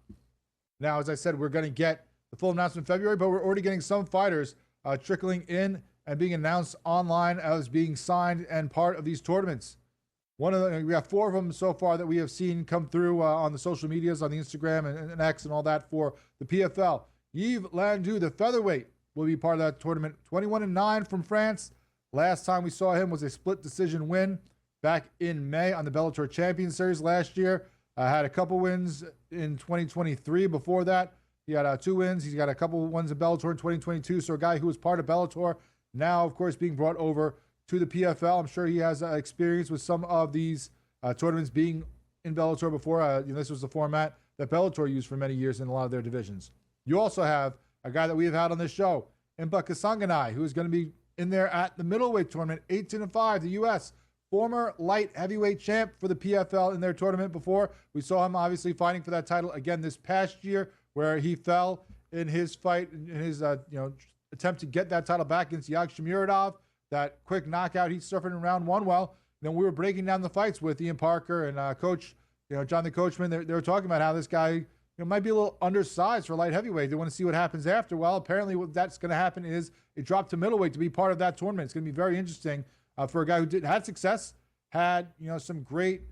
Now, as I said, we're going to get the full announcement in February, but we're already getting some fighters trickling in and being announced online as being signed and part of these tournaments. We have 4 of them so far that we have seen come through on the social medias, on the Instagram and X and all that for the PFL. Yves Landau, the featherweight, will be part of that tournament. 21-9 from France. Last time we saw him was a split decision win back in May on the Bellator Champion Series last year. Had a couple wins in 2023 before that. He had 2 wins. He's got a couple wins in Bellator in 2022. So a guy who was part of Bellator, now, of course, being brought over to the PFL. I'm sure he has experience with some of these tournaments being in Bellator before. This was the format that Bellator used for many years in a lot of their divisions. You also have a guy that we have had on this show, Impa Kasanganay, who is going to be in there at the middleweight tournament, 18-5, the U.S. Former light heavyweight champ for the PFL in their tournament before. We saw him obviously fighting for that title again this past year, where he fell in his fight, in his attempt to get that title back against Yagshimuradov. That quick knockout he suffered in round 1. Well, we were breaking down the fights with Ian Parker and Coach, John the Coachman. They were talking about how this guy might be a little undersized for light heavyweight. They want to see what happens after. Well, apparently what that's going to happen is it dropped to middleweight to be part of that tournament. It's going to be very interesting for a guy who had success, had some great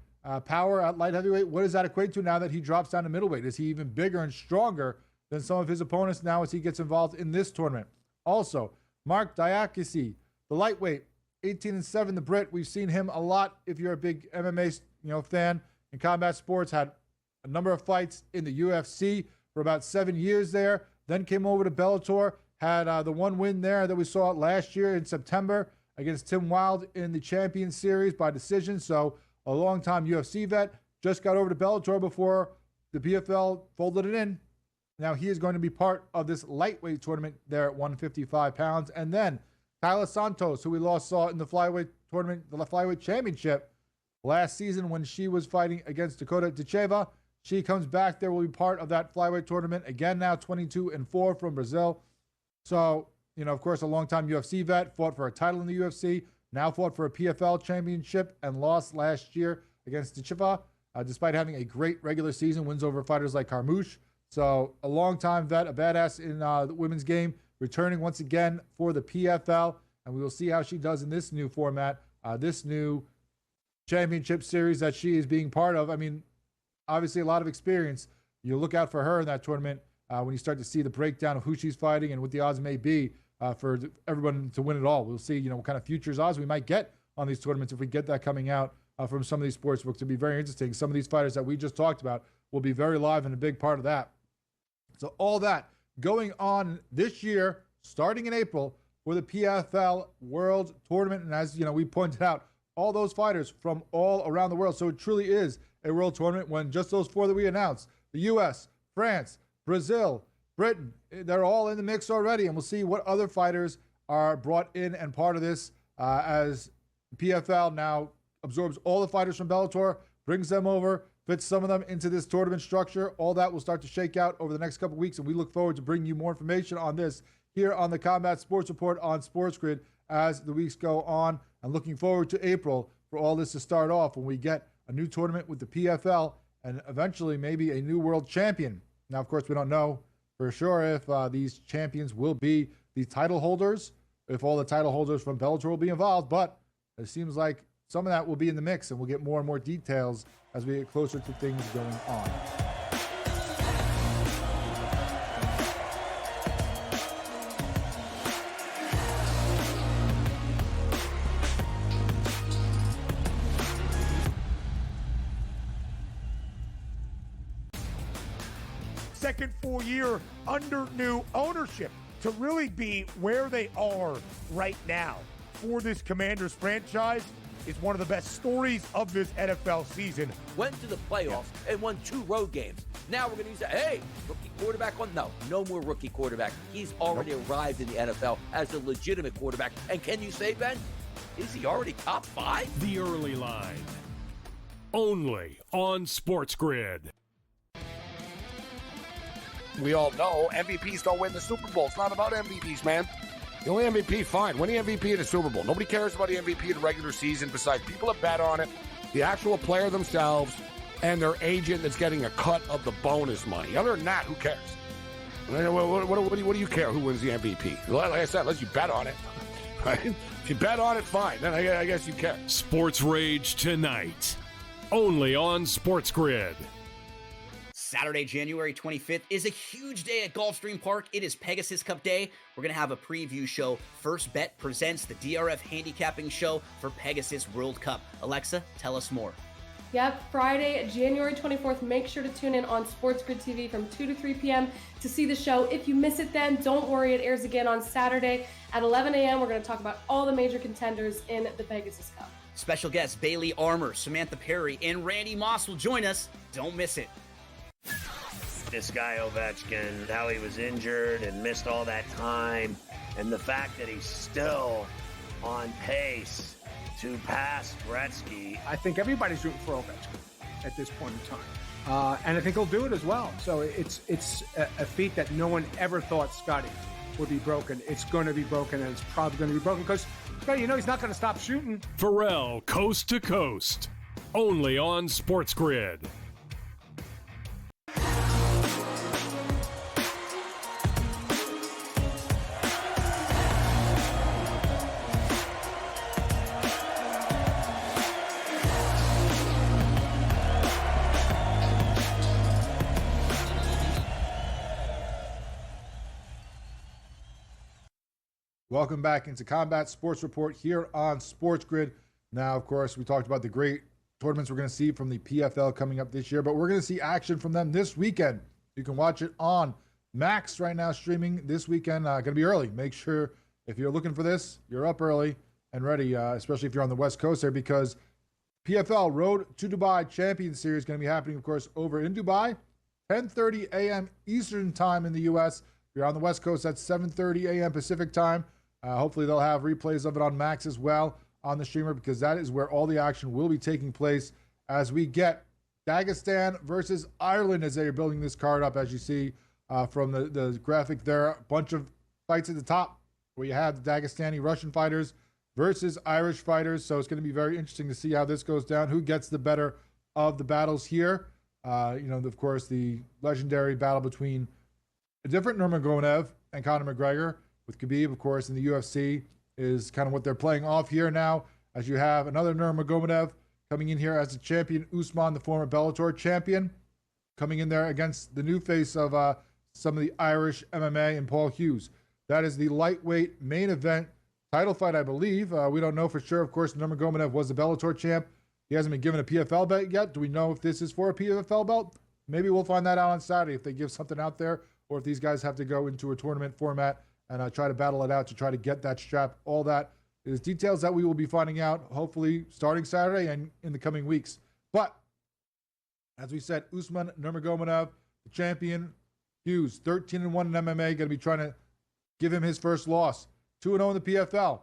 power at light heavyweight. What does that equate to now that he drops down to middleweight? Is he even bigger and stronger than some of his opponents now as he gets involved in this tournament? Also, Mark Diakisi, the lightweight, 18-7, the Brit. We've seen him a lot. If you're a big MMA fan in combat sports, had a number of fights in the UFC for about 7 years there, then came over to Bellator, had the 1 win there that we saw last year in September against Tim Wilde in the Champion Series by decision. So a long-time UFC vet, just got over to Bellator before the PFL folded it in. Now he is going to be part of this lightweight tournament there at 155 pounds. And then Kyla Santos, who we saw in the flyweight tournament, the flyweight championship last season when she was fighting against Dakota Dicheva. She comes back there, will be part of that flyweight tournament. Again, now 22-4 from Brazil. So, of course, a longtime UFC vet, fought for a title in the UFC, now fought for a PFL championship and lost last year against Dicheva, despite having a great regular season, wins over fighters like Carmouche. So a longtime vet, a badass in the women's game, returning once again for the PFL. And we will see how she does in this new format, this new championship series that she is being part of. I mean, obviously a lot of experience. You look out for her in that tournament when you start to see the breakdown of who she's fighting and what the odds may be for everyone to win it all. We'll see, what kind of futures odds we might get on these tournaments if we get that coming out from some of these sports books. It'll be very interesting. Some of these fighters that we just talked about will be very live and a big part of that. So all that going on this year, starting in April, for the PFL World Tournament. And as we pointed out, all those fighters from all around the world. So it truly is a world tournament when just those 4 that we announced, the U.S., France, Brazil, Britain, they're all in the mix already. And we'll see what other fighters are brought in and part of this as PFL now absorbs all the fighters from Bellator, brings them over, fits some of them into this tournament structure. All that will start to shake out over the next couple weeks, and we look forward to bringing you more information on this here on the Combat Sports Report on SportsGrid as the weeks go on. And looking forward to April for all this to start off when we get a new tournament with the PFL and eventually maybe a new world champion. Now, of course, we don't know for sure if these champions will be the title holders, if all the title holders from Bellator will be involved, but it seems like some of that will be in the mix, and we'll get more and more details as we get closer to things going on. Second full year under new ownership to really be where they are right now for this Commanders franchise is one of the best stories of this NFL season. Went to the playoffs and won 2 road games. Now we're going to use that. Hey, rookie quarterback on? No more rookie quarterback. He's already arrived in the NFL as a legitimate quarterback. And can you say, Ben, is he already top 5? The Early Line. Only on SportsGrid. We all know MVPs don't win the Super Bowl. It's not about MVPs, man. The only MVP, fine. Win the MVP in the Super Bowl. Nobody cares about the MVP in the regular season besides people that bet on it, the actual player themselves, and their agent that's getting a cut of the bonus money. Other than that, who cares? What do you care who wins the MVP? Like I said, unless you bet on it. Right? If you bet on it, fine. Then I guess you care. Sports Rage tonight. Only on SportsGrid. Saturday, January 25th is a huge day at Gulfstream Park. It is Pegasus Cup Day. We're going to have a preview show. First Bet presents the DRF handicapping show for Pegasus World Cup. Alexa, tell us more. Yep, Friday, January 24th. Make sure to tune in on SportsGrid TV from 2 to 3 p.m. to see the show. If you miss it then, don't worry. It airs again on Saturday at 11 a.m. We're going to talk about all the major contenders in the Pegasus Cup. Special guests Bailey Armour, Samantha Perry, and Randy Moss will join us. Don't miss it. This guy Ovechkin, how he was injured and missed all that time, and the fact that he's still on pace to pass Gretzky. I think everybody's rooting for Ovechkin at this point in time, and I think he'll do it as well. So it's a feat that no one ever thought Scotty would be broken. It's going to be broken, and it's probably going to be broken because he's not going to stop shooting. Pharrell, Coast to Coast. Only on SportsGrid. Welcome back into Combat Sports Report here on SportsGrid. Now, of course, we talked about the great tournaments we're going to see from the PFL coming up this year, but we're going to see action from them this weekend. You can watch it on Max right now, streaming this weekend. Going to be early. Make sure if you're looking for this, you're up early and ready, especially if you're on the West Coast there, because PFL Road to Dubai Champion Series is going to be happening, of course, over in Dubai, 10:30 a.m. Eastern Time in the U.S. If you're on the West Coast, that's 7:30 a.m. Pacific Time. Hopefully they'll have replays of it on Max as well on the streamer, because that is where all the action will be taking place as we get Dagestan versus Ireland as they are building this card up, as you see from the graphic there. A bunch of fights at the top where you have the Dagestani Russian fighters versus Irish fighters. So it's going to be very interesting to see how this goes down, who gets the better of the battles here. Of course, the legendary battle between a different Nurmagomedov and Conor McGregor, with Khabib, of course, in the UFC, is kind of what they're playing off here now, as you have another Nurmagomedov coming in here as a champion, Usman, the former Bellator champion, coming in there against the new face of some of the Irish MMA and Paul Hughes. That is the lightweight main event title fight, I believe. We don't know for sure. Of course, Nurmagomedov was the Bellator champ. He hasn't been given a PFL belt yet. Do we know if this is for a PFL belt? Maybe we'll find that out on Saturday if they give something out there, or if these guys have to go into a tournament format and try to battle it out to try to get that strap. All that is details that we will be finding out, hopefully, starting Saturday and in the coming weeks. But, as we said, Usman Nurmagomedov, the champion, Hughes, 13-1 in MMA, going to be trying to give him his first loss. 2-0 in the PFL.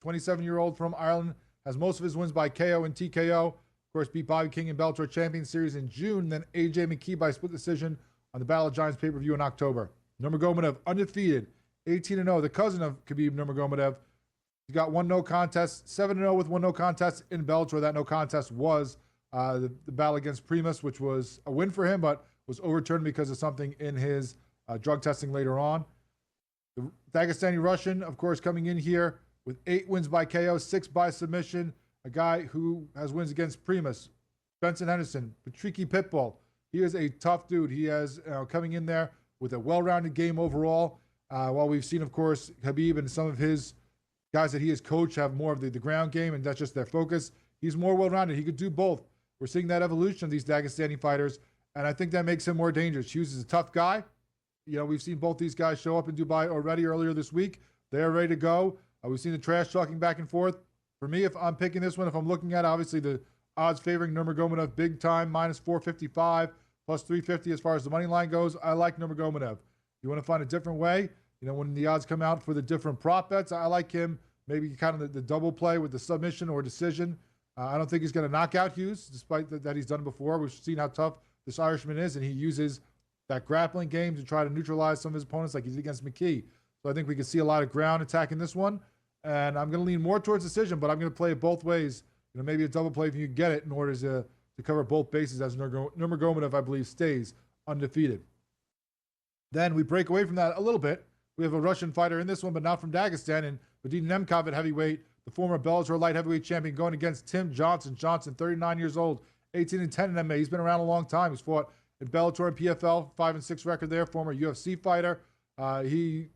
27-year-old from Ireland has most of his wins by KO and TKO. Of course, beat Bobby King in Bellator Champion Series in June, then AJ McKee by split decision on the Battle of Giants pay-per-view in October. Nurmagomedov, undefeated, 18-0, the cousin of Khabib Nurmagomedov. He's got one no contest, 7-0 with one no contest in Bellator. That no contest was the battle against Primus, which was a win for him, but was overturned because of something in his drug testing later on. The Dagestani Russian, of course, coming in here with 8 wins by KO, 6 by submission. A guy who has wins against Primus, Benson Henderson, Patricky Pitbull. He is a tough dude. He has coming in there with a well-rounded game overall. While we've seen, of course, Khabib and some of his guys that he has coached have more of the ground game, and that's just their focus. He's more well-rounded. He could do both. We're seeing that evolution of these Dagestani fighters, and I think that makes him more dangerous. Hughes is a tough guy. We've seen both these guys show up in Dubai already earlier this week. They are ready to go. We've seen the trash talking back and forth. For me, if I'm picking this one, if I'm looking at, obviously, the odds favoring Nurmagomedov big time, minus 455. plus 350 as far as the money line goes. I like Nurmagomedov. You want to find a different way? When the odds come out for the different prop bets, I like him. Maybe kind of the double play with the submission or decision. I don't think he's going to knock out Hughes, despite that he's done it before. We've seen how tough this Irishman is, and he uses that grappling game to try to neutralize some of his opponents like he did against McKee. So I think we can see a lot of ground attack in this one, and I'm going to lean more towards decision, but I'm going to play it both ways. Maybe a double play if you can get it in order to cover both bases as Nurmagomedov, I believe, stays undefeated. Then we break away from that a little bit. We have a Russian fighter in this one, but not from Dagestan, and Vadim Nemkov at heavyweight, the former Bellator light heavyweight champion, going against Tim Johnson. Johnson, 39 years old, 18-10 in MMA. He's been around a long time. He's fought in Bellator and PFL, 5-6 record there, former UFC fighter. He,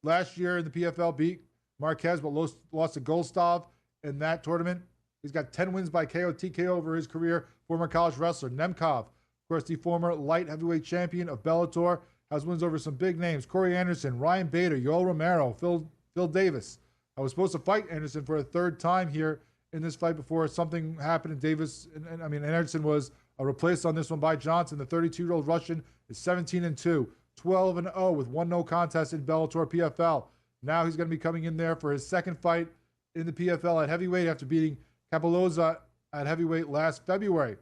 last year in the PFL, beat Marquez, but lost to Golstov in that tournament. He's got 10 wins by KO, TKO over his career, former college wrestler. Nemkov, of course, the former light heavyweight champion of Bellator, has wins over some big names. Corey Anderson, Ryan Bader, Yoel Romero, Phil Davis. I was supposed to fight Anderson for a third time here in this fight before something happened in Davis. And Anderson was replaced on this one by Johnson. The 32-year-old Russian is 17-2, 12-0 with one no contest in Bellator PFL. Now he's going to be coming in there for his second fight in the PFL at heavyweight after beating Capoloza at heavyweight last February.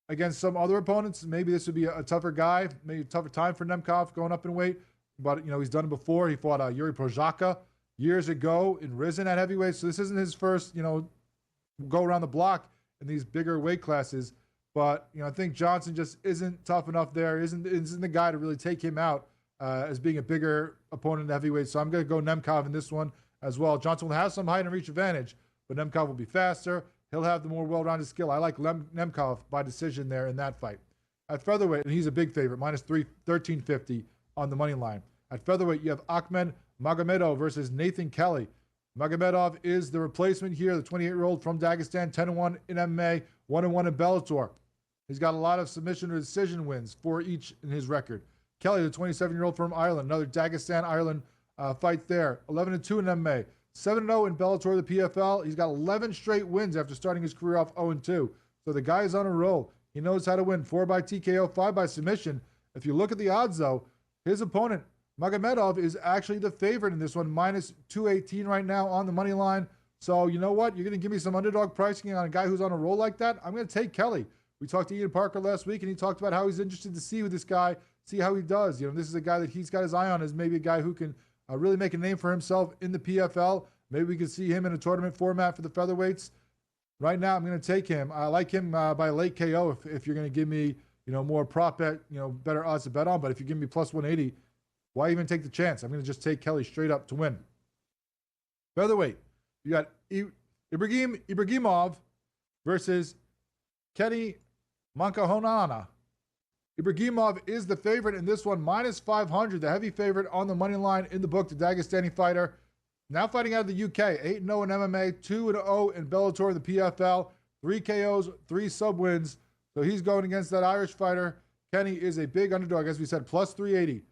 Against some other opponents, maybe this would be a tougher guy, maybe a tougher time for Nemkov going up in weight. But, he's done it before. He fought Yuri Prozhaka years ago in Risen at heavyweight. So this isn't his first, go around the block in these bigger weight classes. But, I think Johnson just isn't tough enough there, isn't the guy to really take him out as being a bigger opponent at heavyweight. So I'm going to go Nemkov in this one as well. Johnson will have some height and reach advantage, but Nemkov will be faster. He'll have the more well-rounded skill. I like Nemkov by decision there in that fight. At featherweight, and he's a big favorite, minus 1350 on the money line. At featherweight, you have Ahmed Magomedov versus Nathan Kelly. Magomedov is the replacement here, the 28-year-old from Dagestan, 10-1 in MMA, 1-1 in Bellator. He's got a lot of submission or decision wins for each in his record. Kelly, the 27-year-old from Ireland, another Dagestan, Ireland fight there, 11-2 in MMA. 7-0 in Bellator, the PFL. He's got 11 straight wins after starting his career off 0-2. So the guy is on a roll. He knows how to win 4 by TKO, 5 by submission. If you look at the odds, though, his opponent, Magomedov, is actually the favorite in this one, minus 218 right now on the money line. So you know what? You're going to give me some underdog pricing on a guy who's on a roll like that? I'm going to take Kelly. We talked to Ian Parker last week, and he talked about how he's interested to see with this guy, see how he does. This is a guy that he's got his eye on as maybe a guy who can really make a name for himself in the PFL. Maybe we can see him in a tournament format for the featherweights. Right now, I'm going to take him. I like him by late KO if you're going to give me, more prop bet, better odds to bet on. But if you give me plus 180, why even take the chance? I'm going to just take Kelly straight up to win. Featherweight, you got Ibragimov versus Kenny Mankahonana. Ibragimov is the favorite in this one, minus 500, the heavy favorite on the money line in the book, the Dagestani fighter. Now fighting out of the UK, 8-0 in MMA, 2-0 in Bellator, the PFL, 3 KOs, 3 sub-wins. So he's going against that Irish fighter. Kenny is a big underdog, as we said, plus 380.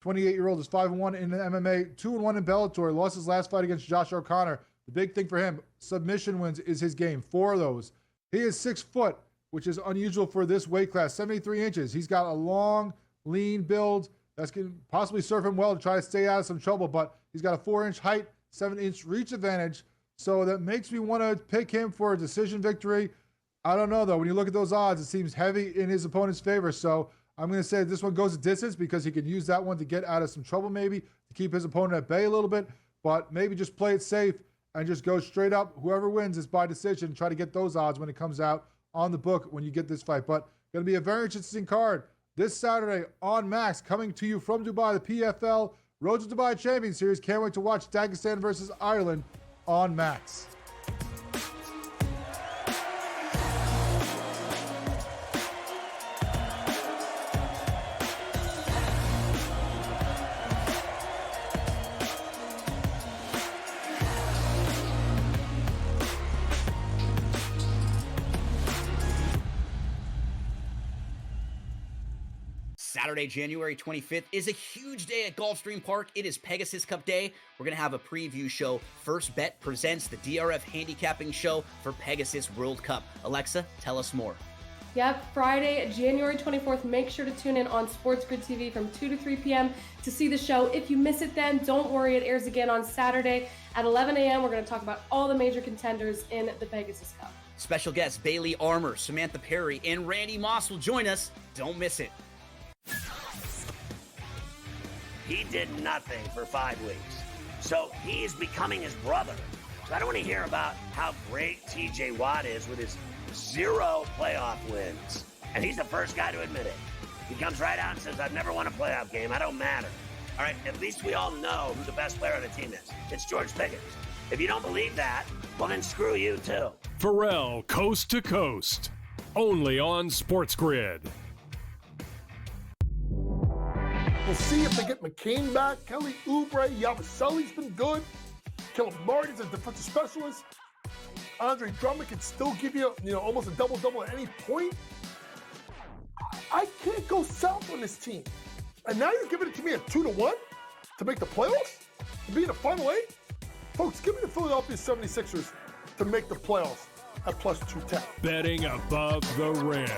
28-year-old is 5-1 in the MMA, 2-1 in Bellator. He lost his last fight against Josh O'Connor. The big thing for him, submission wins is his game, 4 of those. He is 6 foot, which is unusual for this weight class, 73 inches. He's got a long, lean build that's going to possibly serve him well to try to stay out of some trouble, but he's got a 4-inch height, 7-inch reach advantage, so that makes me want to pick him for a decision victory. I don't know, though. When you look at those odds, it seems heavy in his opponent's favor, so I'm going to say this one goes a distance because he can use that one to get out of some trouble maybe, to keep his opponent at bay a little bit, but maybe just play it safe and just go straight up. Whoever wins is by decision. Try to get those odds when it comes out on the book when you get this fight. But going to be a very interesting card this Saturday on Max, coming to you from Dubai, the PFL Road to Dubai Champion Series. Can't wait to watch Dagestan versus Ireland on Max. Saturday, January 25th is a huge day at Gulfstream Park. It is Pegasus Cup Day. We're going to have a preview show. First Bet presents the DRF handicapping show for Pegasus World Cup. Alexa, tell us more. Yep, Friday, January 24th. Make sure to tune in on SportsGrid TV from 2 to 3 p.m. to see the show. If you miss it then, don't worry. It airs again on Saturday at 11 a.m. We're going to talk about all the major contenders in the Pegasus Cup. Special guests Bailey Armour, Samantha Perry, and Randy Moss will join us. Don't miss it. He did nothing for 5 weeks. So he's becoming his brother. So I don't want to hear about how great TJ Watt is with his 0 playoff wins. And he's the first guy to admit it. He comes right out and says, I've never won a playoff game. I don't matter. All right, at least we all know who the best player on the team is. It's George Pickens. If you don't believe that, well, then screw you, too. Pharrell, Coast to Coast. Only on SportsGrid. We'll see if they get McCain back. Kelly Oubre, Yabusele's been good. Caleb Martin's a defensive specialist. Andre Drummond can still give you, almost a double-double at any point. I can't go south on this team. And now you're giving it to me at 2-1 to make the playoffs? To be in the Final 8? Folks, give me the Philadelphia 76ers to make the playoffs at plus 210. Betting above the rim.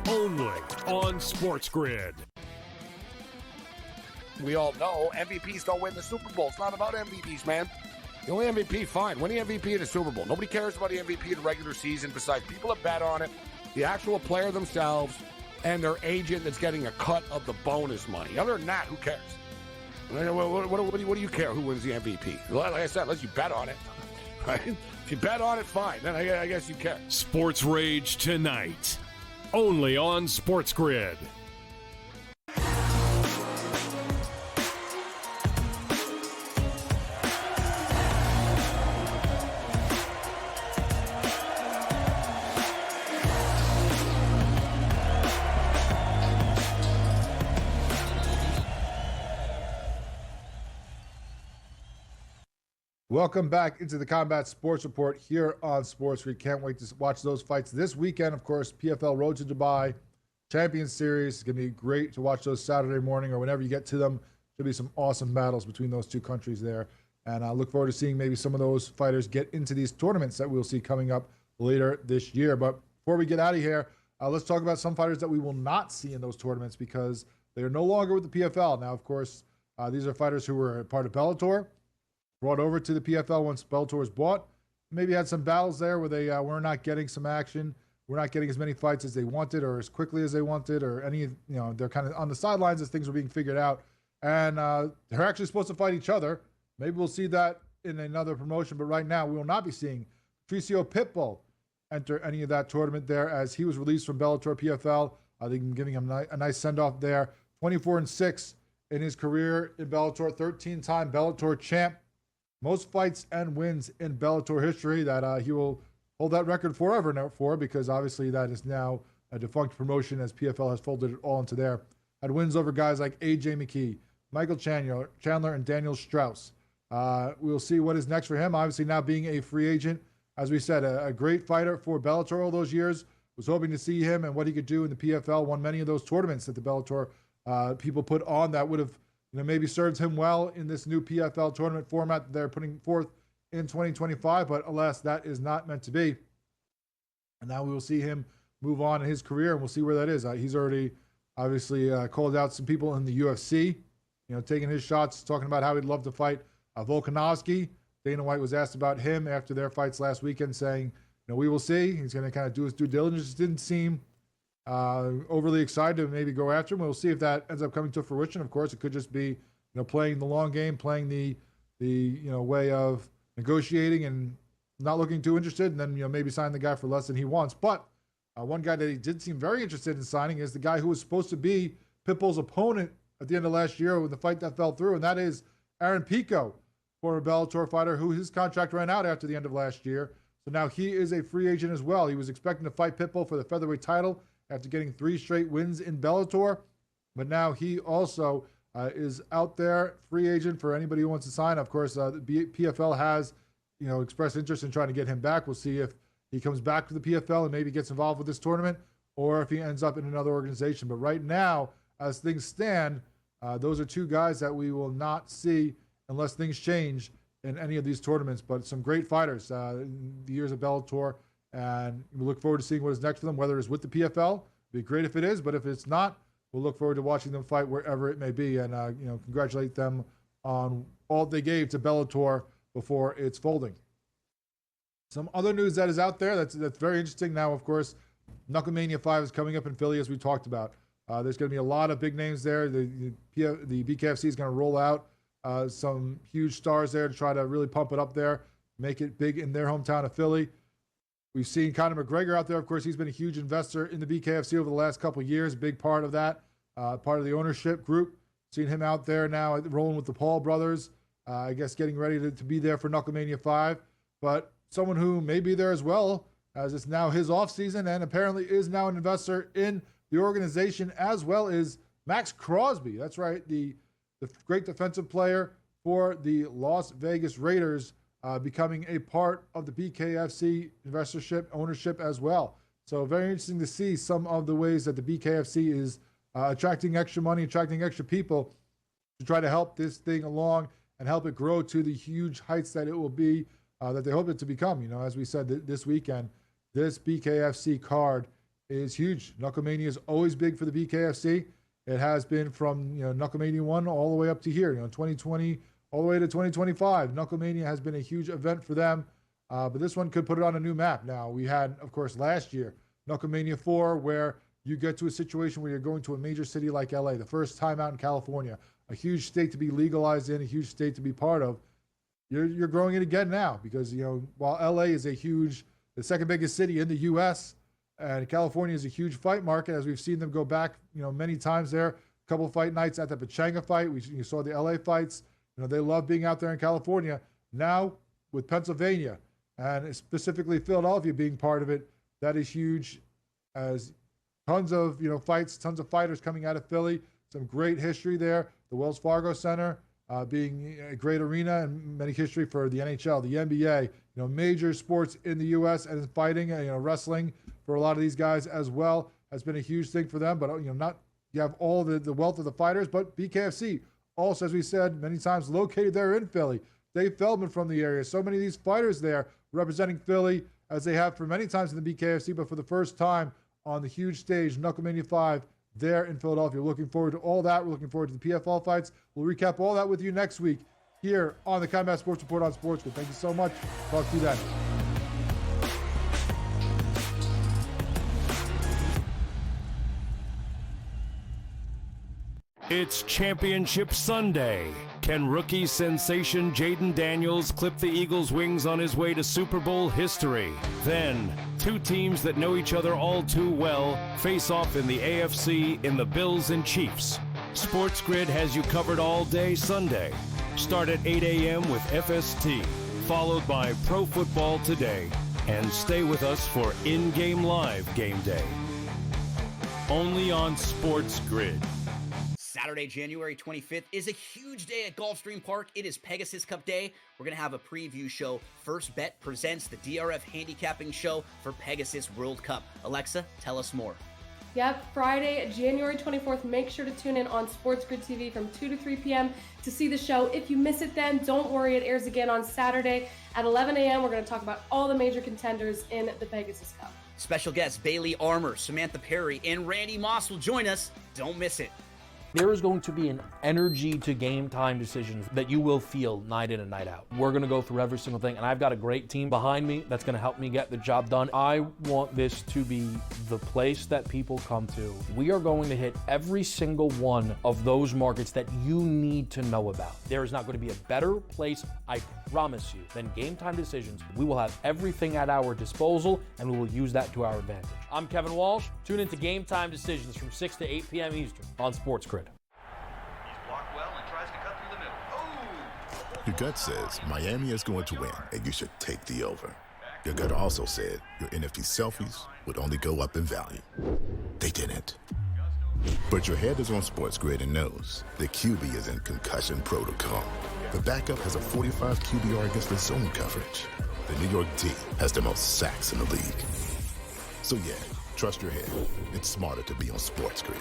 Only on SportsGrid. We all know MVPs don't win the Super Bowl. It's not about MVPs, man. The only MVP, fine. Win the MVP in the Super Bowl. Nobody cares about the MVP in the regular season besides people that bet on it, the actual player themselves, and their agent that's getting a cut of the bonus money. Other than that, who cares? What do you care who wins the MVP? Like I said, unless you bet on it. Right? If you bet on it, fine. Then I guess you care. Sports Rage tonight. Only on SportsGrid. Welcome back into the Combat Sports Report here on SportsGrid. Can't wait to watch those fights this weekend. Of course, PFL Road to Dubai Champions Series. It's going to be great to watch those Saturday morning or whenever you get to them. Should be some awesome battles between those two countries there. And I look forward to seeing maybe some of those fighters get into these tournaments that we'll see coming up later this year. But before we get out of here, let's talk about some fighters that we will not see in those tournaments because they are no longer with the PFL. Now, of course, these are fighters who were part of Bellator, brought over to the PFL once Bellator was bought. Maybe had some battles there where they were not getting some action. We're not getting as many fights as they wanted or as quickly as they wanted or any, they're kind of on the sidelines as things were being figured out. And they're actually supposed to fight each other. Maybe we'll see that in another promotion, but right now we will not be seeing Patricio Pitbull enter any of that tournament there as he was released from Bellator PFL. They've been giving him a nice send-off there. 24-6 in his career in Bellator, 13-time Bellator champ. Most fights and wins in Bellator history that he will hold that record forever now for because obviously that is now a defunct promotion as PFL has folded it all into there. Had wins over guys like A.J. McKee, Michael Chandler, and Daniel Strauss. We'll see what is next for him. Obviously now being a free agent. As we said, a great fighter for Bellator all those years. Was hoping to see him and what he could do in the PFL. Won many of those tournaments that the Bellator people put on that would have maybe served him well in this new PFL tournament format that they're putting forth in 2025, but alas, that is not meant to be. And now we will see him move on in his career, and we'll see where that is. He's already obviously called out some people in the UFC, taking his shots, talking about how he'd love to fight Volkanovski. Dana White was asked about him after their fights last weekend, saying, we will see. He's going to kind of do his due diligence. Didn't seem overly excited to maybe go after him. We'll see if that ends up coming to fruition. Of course, it could just be, playing the long game, playing the way of negotiating and not looking too interested, and then maybe sign the guy for less than he wants. But one guy that he did seem very interested in signing is the guy who was supposed to be Pitbull's opponent at the end of last year with the fight that fell through, and that is Aaron Pico, former Bellator fighter who his contract ran out after the end of last year. So now he is a free agent as well. He was expecting to fight Pitbull for the featherweight title after getting 3 straight wins in Bellator. But now he also is out there, free agent for anybody who wants to sign. Of course, the PFL has, expressed interest in trying to get him back. We'll see if he comes back to the PFL and maybe gets involved with this tournament or if he ends up in another organization. But right now, as things stand, those are 2 guys that we will not see unless things change in any of these tournaments. But some great fighters in the years of Bellator And we look forward to seeing what is next for them, whether it's with the PFL. It'd be great if it is, but if it's not, we'll look forward to watching them fight wherever it may be. And, congratulate them on all they gave to Bellator before it's folding. Some other news that is out there that's very interesting now, of course, Knucklemania 5 is coming up in Philly, as we talked about. There's going to be a lot of big names there. The BKFC is going to roll out some huge stars there to try to really pump it up there, make it big in their hometown of Philly. We've seen Conor McGregor out there. Of course, he's been a huge investor in the BKFC over the last couple of years, big part of that, part of the ownership group. Seen him out there now rolling with the Paul brothers, I guess getting ready to be there for Knucklemania 5. But someone who may be there as well, as it's now his offseason and apparently is now an investor in the organization, as well as Max Crosby. That's right, the great defensive player for the Las Vegas Raiders, becoming a part of the BKFC investorship ownership as well. So very interesting to see some of the ways that the BKFC is attracting extra money, attracting extra people to try to help this thing along and help it grow to the huge heights that it will be, that they hope it to become. As we said this weekend, this BKFC card is huge. Knucklemania is always big for the BKFC. It has been from Knucklemania 1 all the way up to here, 2020 all the way to 2025. Knucklemania has been a huge event for them, but this one could put it on a new map. Now, we had, of course, last year, Knucklemania 4, where you get to a situation where you're going to a major city like LA, the first time out in California, a huge state to be legalized in, a huge state to be part of. You're growing it again now because, while LA is the second biggest city in the U.S., and California is a huge fight market, as we've seen them go back, many times there. A couple fight nights at the Pachanga fight. You saw the LA fights. They love being out there in California. Now, with Pennsylvania, and specifically Philadelphia being part of it, that is huge, as tons of, fights, tons of fighters coming out of Philly. Some great history there. The Wells Fargo Center being a great arena, and many history for the NHL, the NBA, major sports in the U.S. and fighting, wrestling for a lot of these guys as well has been a huge thing for them. But, you have all the wealth of the fighters, but BKFC also, as we said many times, located there in Philly. Dave Feldman from the area. So many of these fighters there representing Philly, as they have for many times in the BKFC, but for the first time on the huge stage, Knucklemania 5, there in Philadelphia. Looking forward to all that. We're looking forward to the PFL fights. We'll recap all that with you next week here on the Combat Sports Report on SportsGrid. Thank you so much. Talk to you then. It's Championship Sunday. Can rookie sensation Jaden Daniels clip the Eagles' wings on his way to Super Bowl history? Then, two teams that know each other all too well face off in the AFC in the Bills and Chiefs. SportsGrid has you covered all day Sunday. Start at 8 a.m. with FST, followed by Pro Football Today, and stay with us for in-game live game day. Only on SportsGrid. Saturday, January 25th is a huge day at Gulfstream Park. It is Pegasus Cup Day. We're going to have a preview show. First Bet presents the DRF handicapping show for Pegasus World Cup. Alexa, tell us more. Yep, Friday, January 24th. Make sure to tune in on SportsGrid TV from 2 to 3 p.m. to see the show. If you miss it then, don't worry. It airs again on Saturday at 11 a.m. We're going to talk about all the major contenders in the Pegasus Cup. Special guests Bailey Armour, Samantha Perry, and Randy Moss will join us. Don't miss it. There is going to be an energy to game time decisions that you will feel night in and night out. We're going to go through every single thing, and I've got a great team behind me that's going to help me get the job done. I want this to be the place that people come to. We are going to hit every single one of those markets that you need to know about. There is not going to be a better place, I promise you, than Game Time Decisions. We will have everything at our disposal, and we will use that to our advantage. I'm Kevin Walsh. Tune into Game Time Decisions from 6 to 8 p.m. Eastern on SportsGrid. Your gut says Miami is going to win, and you should take the over. Your gut also said your NFT selfies would only go up in value. They didn't. But your head is on SportsGrid and knows the QB is in concussion protocol. The backup has a 45 QBR against the zone coverage. The New York D has the most sacks in the league. So yeah, trust your head. It's smarter to be on SportsGrid.